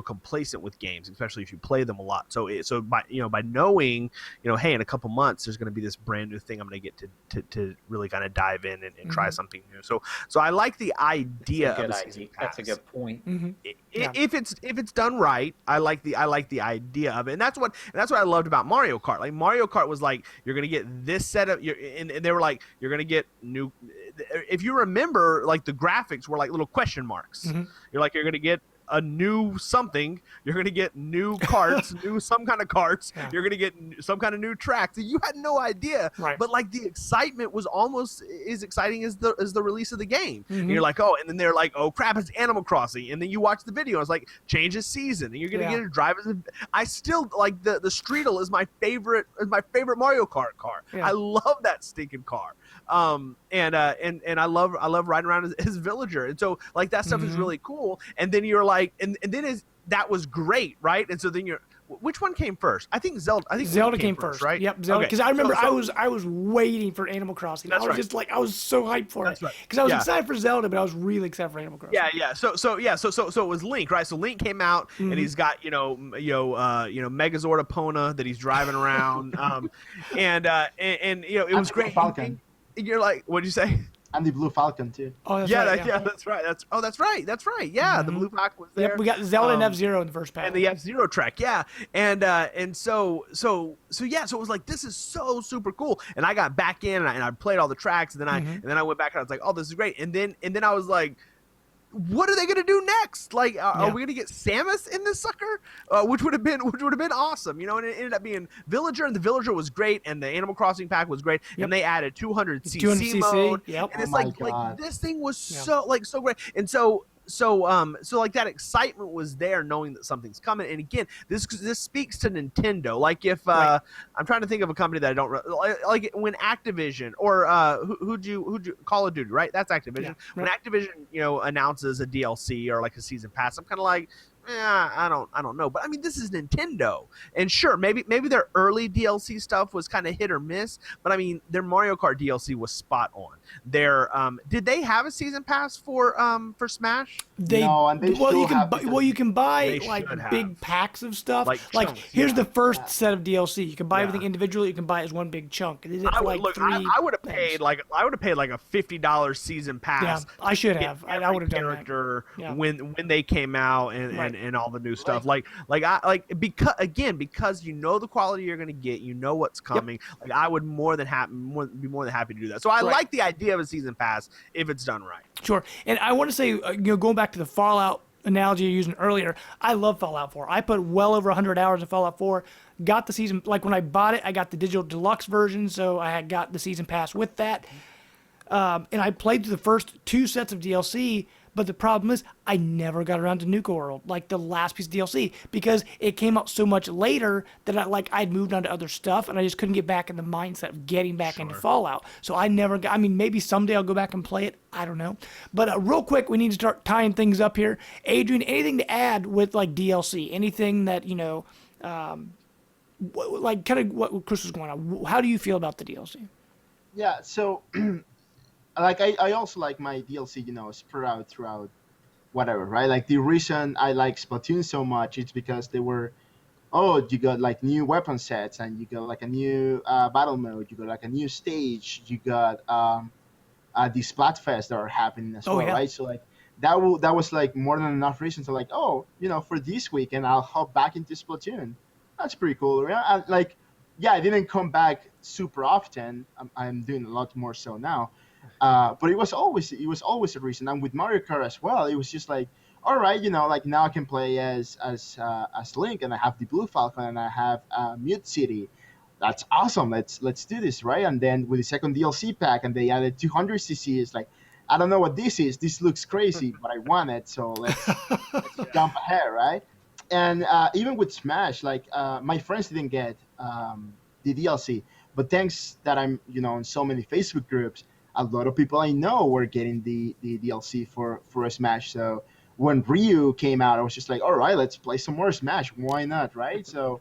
complacent with games, especially if you play them a lot. So by knowing, hey, in a couple months there's going to be this brand new thing I'm going to get to really kind of dive in and try something new. So I like the idea of a season pass. That's a good point. If it's done right, I like the idea of it, and that's what I loved about Mario Kart. Like Mario Kart was like, you're gonna get this set of, and they were like, you're gonna get new. If you remember, like the graphics were like little question marks. You're gonna get a new something, you're going to get new carts, some kind of carts, you're going to get some kind of new tracks. You had no idea, right. But like the excitement was almost as exciting as the release of the game. And you're like, oh, and then they're like, oh crap, it's Animal Crossing, and then you watch the video, it's like changes season, and you're going to get to drive as I still like the Streetle is my favorite Mario Kart car. I love that stinking car. And I love riding around as villager, and so like that stuff is really cool. And then you're like, and then that was great, right? And so then which one came first? I think Zelda came first, right? Yep, Zelda. Because I remember I was waiting for Animal Crossing. I was just like, I was so hyped for it because I was excited for Zelda, but I was really excited for Animal Crossing. Yeah. So it was Link, right? So Link came out and he's got Megazord Epona that he's driving around, and it was great. Falcon. You're like, what'd you say? And the Blue Falcon too. Oh, that's right. That's right. That's right. Yeah, the Blue Falcon was there. Yep, we got Zelda and F-Zero in the first pack. And the F-Zero track, and so it was like, this is so super cool. And I got back in and I played all the tracks, and then I went back and I was like, oh, this is great. And then I was like, what are they gonna do next? Like, are we gonna get Samus in this sucker? Which would have been awesome, And it ended up being Villager, and the Villager was great, and the Animal Crossing pack was great, and they added 200cc mode. Yep. And it's like this thing was so great, and so like that excitement was there, knowing that something's coming. And again, this speaks to Nintendo. Like if I'm trying to think of a company that I don't like when Activision or who'd you Call of Duty, right? That's Activision. When Activision announces a DLC or like a season pass, I'm kind of like, I don't know. But I mean, this is Nintendo, and sure, maybe their early DLC stuff was kind of hit or miss, but I mean, their Mario Kart DLC was spot on. Did they have a season pass for Smash? No, and you can buy like big packs of stuff. Like here's the first set of DLC. You can buy everything individually. You can buy it as one big chunk. I would have paid like a $50 season pass. Yeah, I should have. I would have done character when they came out and all the new stuff. Because the quality you're gonna get, what's coming. Like I would be more than happy to do that. So I like the idea of a season pass if it's done right. Sure. And I want to say, going back to the Fallout analogy you were using earlier, I love Fallout 4. I put well over 100 hours in Fallout 4. Got the season, like when I bought it, I got the digital deluxe version, so I had got the season pass with that. And I played through the first 2 sets of DLC, but the problem is I never got around to Nuka World, like the last piece of DLC, because it came out so much later that I'd moved on to other stuff, and I just couldn't get back in the mindset of getting back into Fallout. So I never got, maybe someday I'll go back and play it. I don't know. But real quick, we need to start tying things up here. Adrian, anything to add with like DLC? Anything that, like kind of what Chris was going on. How do you feel about the DLC? Yeah, so like I also like my DLC, spread out throughout whatever, right? Like the reason I like Splatoon so much is because they were, oh, you got like new weapon sets, and you got like a new battle mode, you got like a new stage, you got these Splatfests that are happening as Oh, well, yeah. right? So like that was like more than enough reason to like, oh, for this weekend I'll hop back into Splatoon. That's pretty cool, right? And like, yeah, I didn't come back super often. I'm doing a lot more so now, but it was always a reason. And with Mario Kart as well, it was just like, all right, like now I can play as Link, and I have the Blue Falcon, and I have Mute City. That's awesome. Let's do this, right? And then with the second DLC pack, and they added 200 CC. Like, I don't know what this is. This looks crazy, but I want it, so let's jump ahead, right? And even with Smash, like my friends didn't get the DLC, but thanks that I'm in so many Facebook groups, a lot of people I know were getting the DLC for a Smash. So when Ryu came out, I was just like, all right, let's play some more Smash. Why not, right? So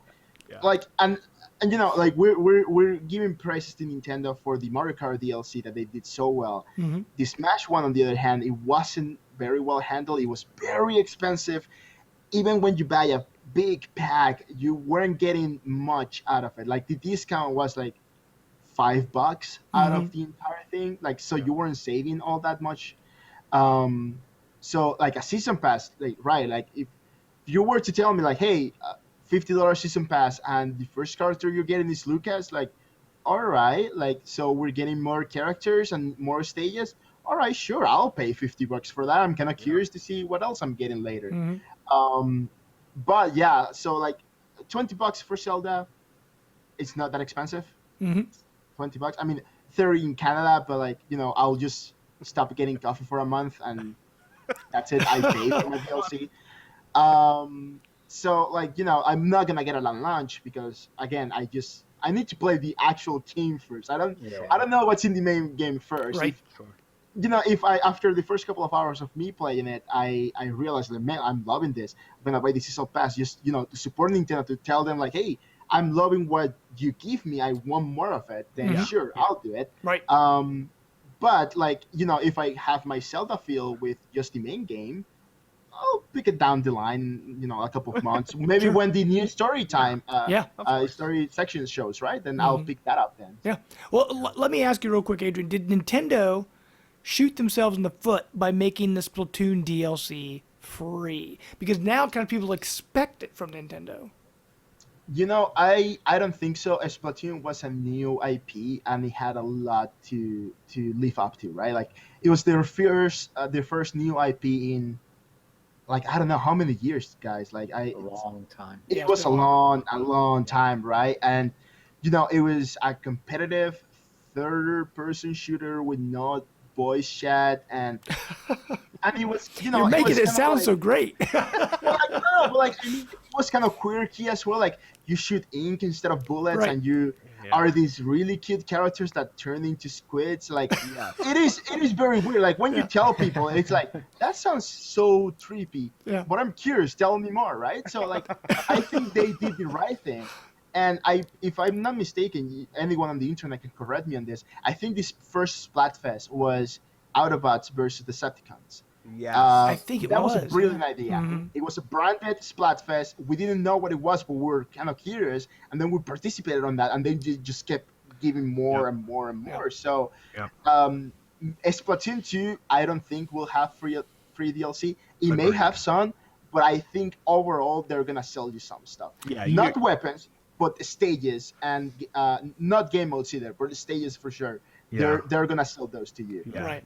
Yeah. like and like we're giving praises to Nintendo for the Mario Kart DLC that they did so well. Mm-hmm. The Smash one, on the other hand, it wasn't very well handled. It was very expensive. Even when you buy a big pack, you weren't getting much out of it. Like the discount was like $5 out of the entire thing. Like, so you weren't saving all that much. So like a season pass, like, right? Like if you were to tell me like, hey, $50 season pass, and the first character you're getting is Lucas, like, all right, like, so we're getting more characters and more stages. All right, sure, I'll pay $50 for that. I'm kind of curious to see what else I'm getting later. But yeah, so like $20 for Zelda, it's not that expensive. $20. I mean, 30 in Canada, but like, I'll just stop getting coffee for a month, and that's it. I pay for my DLC. So like, I'm not gonna get it on launch because again, I need to play the actual game first. I don't know what's in the main game first. Right. If I, after the first couple of hours of me playing it, I realized that, man, I'm loving this. I'm gonna buy the season pass just to support Nintendo, to tell them like, hey, I'm loving what you give me. I want more of it. Then sure, I'll do it. Right. But like, if I have my Zelda feel with just the main game, I'll pick it down the line, a couple of months. Maybe when the new story time, story section shows, right? Then I'll pick that up then. Yeah. Well, let me ask you real quick, Adrian. Did Nintendo shoot themselves in the foot by making the Splatoon DLC free? Because now kind of people expect it from Nintendo. I don't think so. Splatoon was a new IP, and it had a lot to live up to, right? Like, it was their first new IP in, like, I don't know how many years, guys. Like, A long time. It was a long time, right? And it was a competitive third-person shooter with no voice chat, and it was, You're making it sound so great. Well, I mean, it was kind of quirky as well. Like, you shoot ink instead of bullets, Right. and you are these really cute characters that turn into squids. Like, it is very weird. Like, when you tell people, it's like, that sounds so trippy. Yeah. But I'm curious. Tell me more, right? So, like, I think they did the right thing. And if I'm not mistaken, anyone on the internet can correct me on this. I think this first Splatfest was Autobots versus Decepticons. Yes. I think that was a was, brilliant yeah. idea. It was a branded Splatfest. We didn't know what it was, but we were kind of curious, and then we participated on that, and then just kept giving more and more and more. So, Splatoon 2, I don't think will have free DLC. It may have some, but I think overall they're gonna sell you some stuff. Yeah, not weapons, but stages, and not game modes either, but the stages for sure. They're gonna sell those to you. Yeah. Right.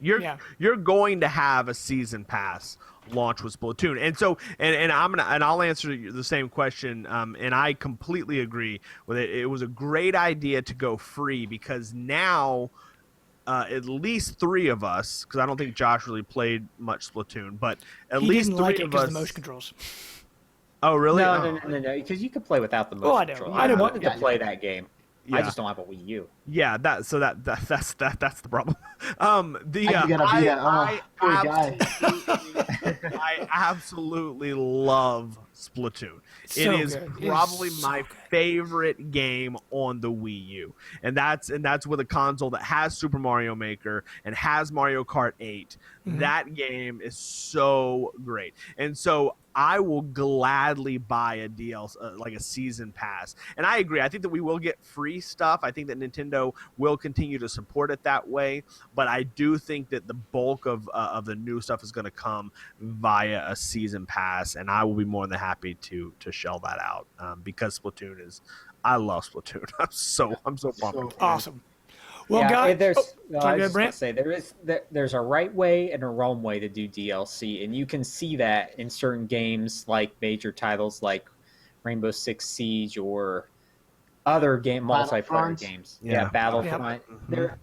You're going to have a season pass launch with Splatoon, and so and I'll answer the same question. And I completely agree with it. It was a great idea to go free because now at least three of us, because I don't think Josh really played much Splatoon, but at He least didn't three like it of because us. of the motion controls. Oh, really? No, because you can play without the motion I know. control. I know. I wanted to play that game. I Yeah. just don't have a Wii U. Yeah, that's the problem. You gotta be that. Oh, poor guy. I absolutely love Splatoon. It's It so is good. It is probably so my good. favorite game on the Wii U, and that's with a console that has Super Mario Maker and has Mario Kart 8. Mhm. That game is so great, and so I will gladly buy a DLC, like a season pass. And I agree. I think that we will get free stuff. I think that Nintendo will continue to support it that way. But I do think that the bulk of the new stuff is going to come via a season pass, and I will be more than happy to shell that out because Splatoon is. I love Splatoon. I'm so pumped. So Awesome. Well, yeah, guys, there's. sorry, I go ahead, was just gonna Brant. say there's a right way and a wrong way to do DLC, and you can see that in certain games like major titles like Rainbow Six Siege or other multiplayer Battlefront. games. Yeah. Battlefront. Mhm. There,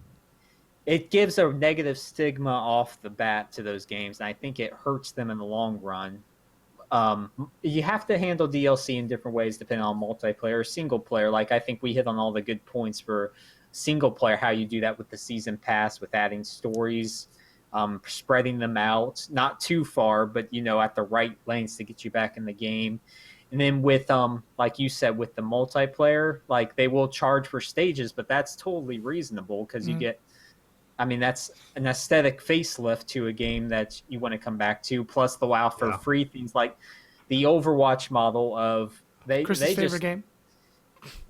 it gives a negative stigma off the bat to those games, and I think it hurts them in the long run. You have to handle DLC in different ways depending on multiplayer or single player. Like I think we hit on all the good points for single player, how you do that with the season pass, with adding stories, spreading them out, not too far, but at the right lengths to get you back in the game. And then with like you said, with the multiplayer, like they will charge for stages, but that's totally reasonable because you get, I mean, that's an aesthetic facelift to a game that you want to come back to. Plus, they'll offer free things like the Overwatch model of Chris's favorite just game.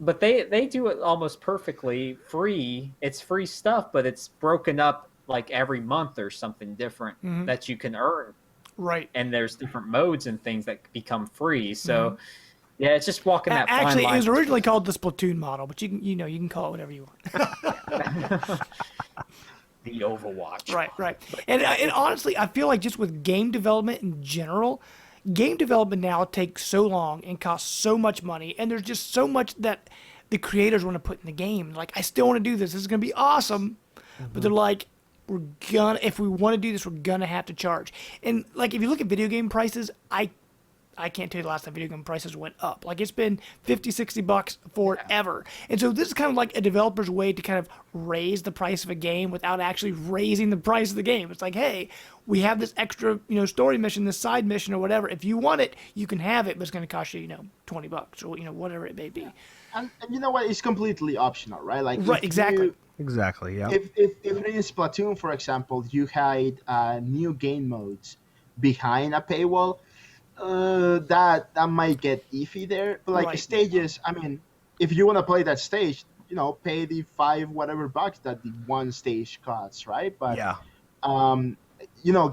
but they do it almost perfectly free. It's free stuff, but it's broken up like every month or something different that you can earn. Right. And there's different modes and things that become free. So yeah, it's just walking that fine Actually, line. it was originally called the Splatoon model, but you can call it whatever you want. The Overwatch. Right. And honestly, I feel like just with game development in general, game development now takes so long and costs so much money, and there's just so much that the creators want to put in the game. Like, I still want to do this. This is going to be awesome. But they're like, if we want to do this, we're going to have to charge. And, like, if you look at video game prices, I can't tell you the last time video game prices went up. Like, it's been $50-$60 forever. And so this is kind of like a developer's way to kind of raise the price of a game without actually raising the price of the game. It's like, hey, we have this extra, story mission, this side mission or whatever. If you want it, you can have it, but it's going to cost you, $20 or, whatever it may be. And you know what? It's completely optional, right? Like, Right, exactly. Exactly. Yeah. If in Splatoon, for example, you hide new game modes behind a paywall, that might get iffy there. But like Right. stages, I mean, if you want to play that stage, pay the $5 whatever bucks that the one stage costs, right? But Yeah.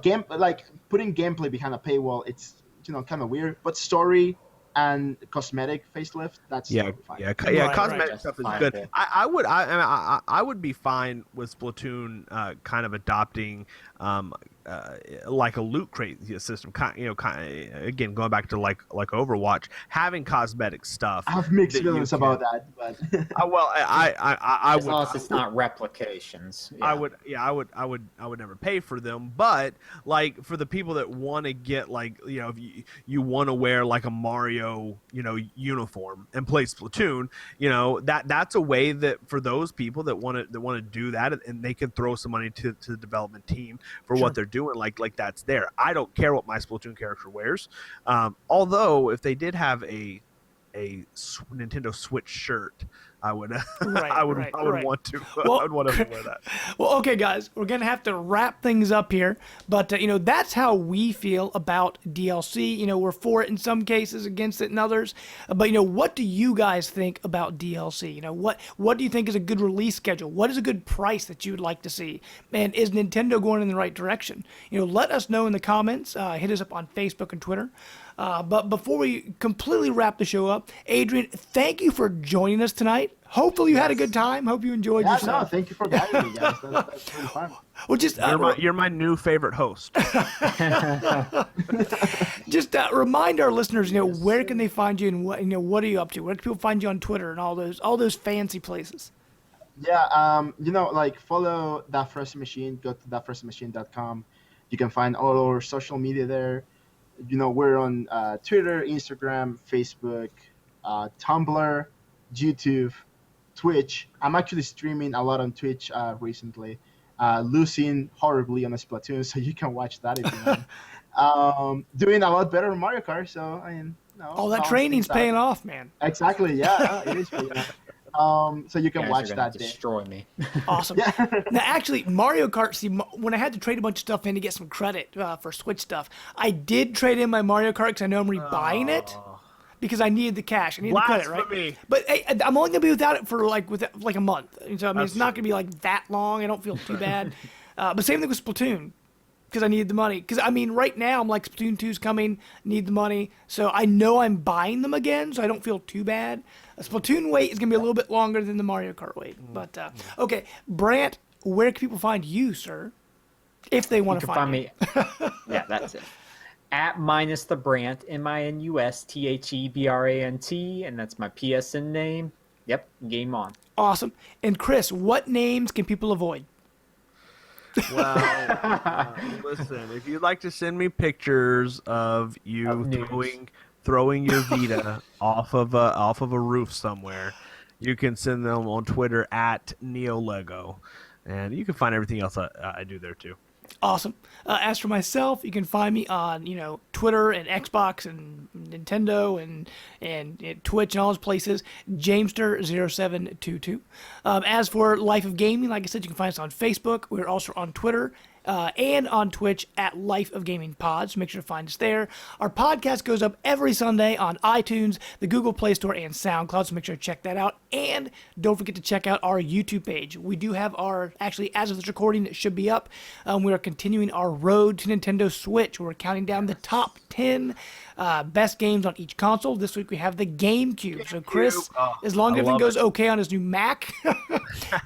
game like putting gameplay behind a paywall, it's kind of weird. But story and cosmetic facelift, that's totally fine. Cosmetic Right. stuff is good. I would be fine with Splatoon kind of adopting like a loot crate system. Again, going back to like Overwatch, having cosmetic stuff. I have mixed feelings about that, but I as long as it's not replications. Yeah. I would never pay for them, but like for the people that want to get like if you want to wear like a Mario uniform and play Splatoon, that's a way that for those people that want to do that, and they can throw some money to the development team for what they're doing, like that's there. I don't care what my Splatoon character wears, although if they did have a Nintendo Switch shirt, I would want to wear that. Well, okay, guys, we're gonna have to wrap things up here, but that's how we feel about DLC. We're for it in some cases, against it in others. But what do you guys think about DLC? What do you think is a good release schedule? What is a good price that you would like to see? And is Nintendo going in the right direction? Let us know in the comments. Hit us up on Facebook and Twitter. But before we completely wrap the show up, Adrian, thank you for joining us tonight. Hopefully you had a good time. Hope you enjoyed no, yourself. thank you for having me, guys. That's really fun. Well, just You're my new favorite host. just remind our listeners, where can they find you, and what are you up to? Where can people find you on Twitter and all those fancy places? Yeah, like follow That First Machine. Go to thatfirstmachine.com. You can find all our social media there. We're on Twitter, Instagram, Facebook, Tumblr, YouTube, Twitch. I'm actually streaming a lot on Twitch recently, losing horribly on a Splatoon, so you can watch that if you want. Doing a lot better on Mario Kart, so All that training's paying off, man. Exactly. Yeah, it is paying off. So you can watch that. Destroy me. Awesome. Yeah. Now, actually, Mario Kart. See, when I had to trade a bunch of stuff in to get some credit for Switch stuff, I did trade in my Mario Kart because I know I'm rebuying it because I needed the cash. I needed the credit, right? But hey, I'm only gonna be without it for like a month. So I mean, it's not gonna be like that long. I don't feel too bad. But same thing with Splatoon. Because I needed the money. Because, I mean, right now, I'm like, Splatoon 2's coming, need the money. So I know I'm buying them again, so I don't feel too bad. A Splatoon wait is going to be a little bit longer than the Mario Kart wait. But, okay, Brant, where can people find you, sir? If they want to find me. Yeah, that's it. At minus the Brant, MINUSTHEBRANT, and that's my PSN name. Yep, game on. Awesome. And Chris, what names can people avoid? Well, listen, if you'd like to send me pictures of you throwing your Vita off of a roof somewhere, you can send them on Twitter at NeoLego, and you can find everything else I do there too. Awesome. As for myself, you can find me on Twitter and Xbox and Nintendo and Twitch and all those places. Jamester0722. As for Life of Gaming, like I said, you can find us on Facebook. We're also on Twitter. And on Twitch at Life of Gaming Pod, so make sure to find us there. Our podcast goes up every Sunday on iTunes, the Google Play Store, and SoundCloud, so make sure to check that out. And don't forget to check out our YouTube page. We do have actually, as of this recording, it should be up. We are continuing our road to Nintendo Switch. We're counting down the top 10 best games on each console. This week we have the GameCube. So Chris, as long as everything goes okay on his new Mac,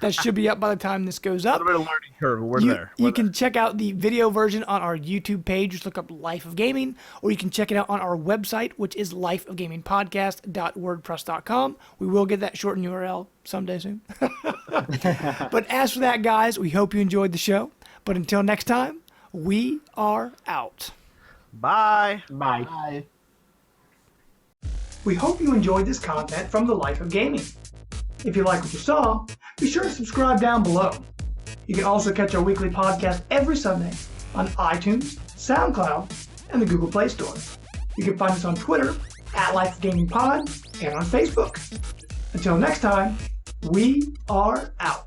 that should be up by the time this goes up. A little bit of learning curve, but we're there. You can check out the video version on our YouTube page. Just look up Life of Gaming, or you can check it out on our website, which is lifeofgamingpodcast.wordpress.com. We will get that shortened URL someday soon. But as for that, guys, we hope you enjoyed the show. But until next time, we are out. Bye. Bye. We hope you enjoyed this content from the Life of Gaming. If you like what you saw, be sure to subscribe down below. You can also catch our weekly podcast every Sunday on iTunes, SoundCloud, and the Google Play Store. You can find us on Twitter at Life of Gaming Pod and on Facebook. Until next time, we are out.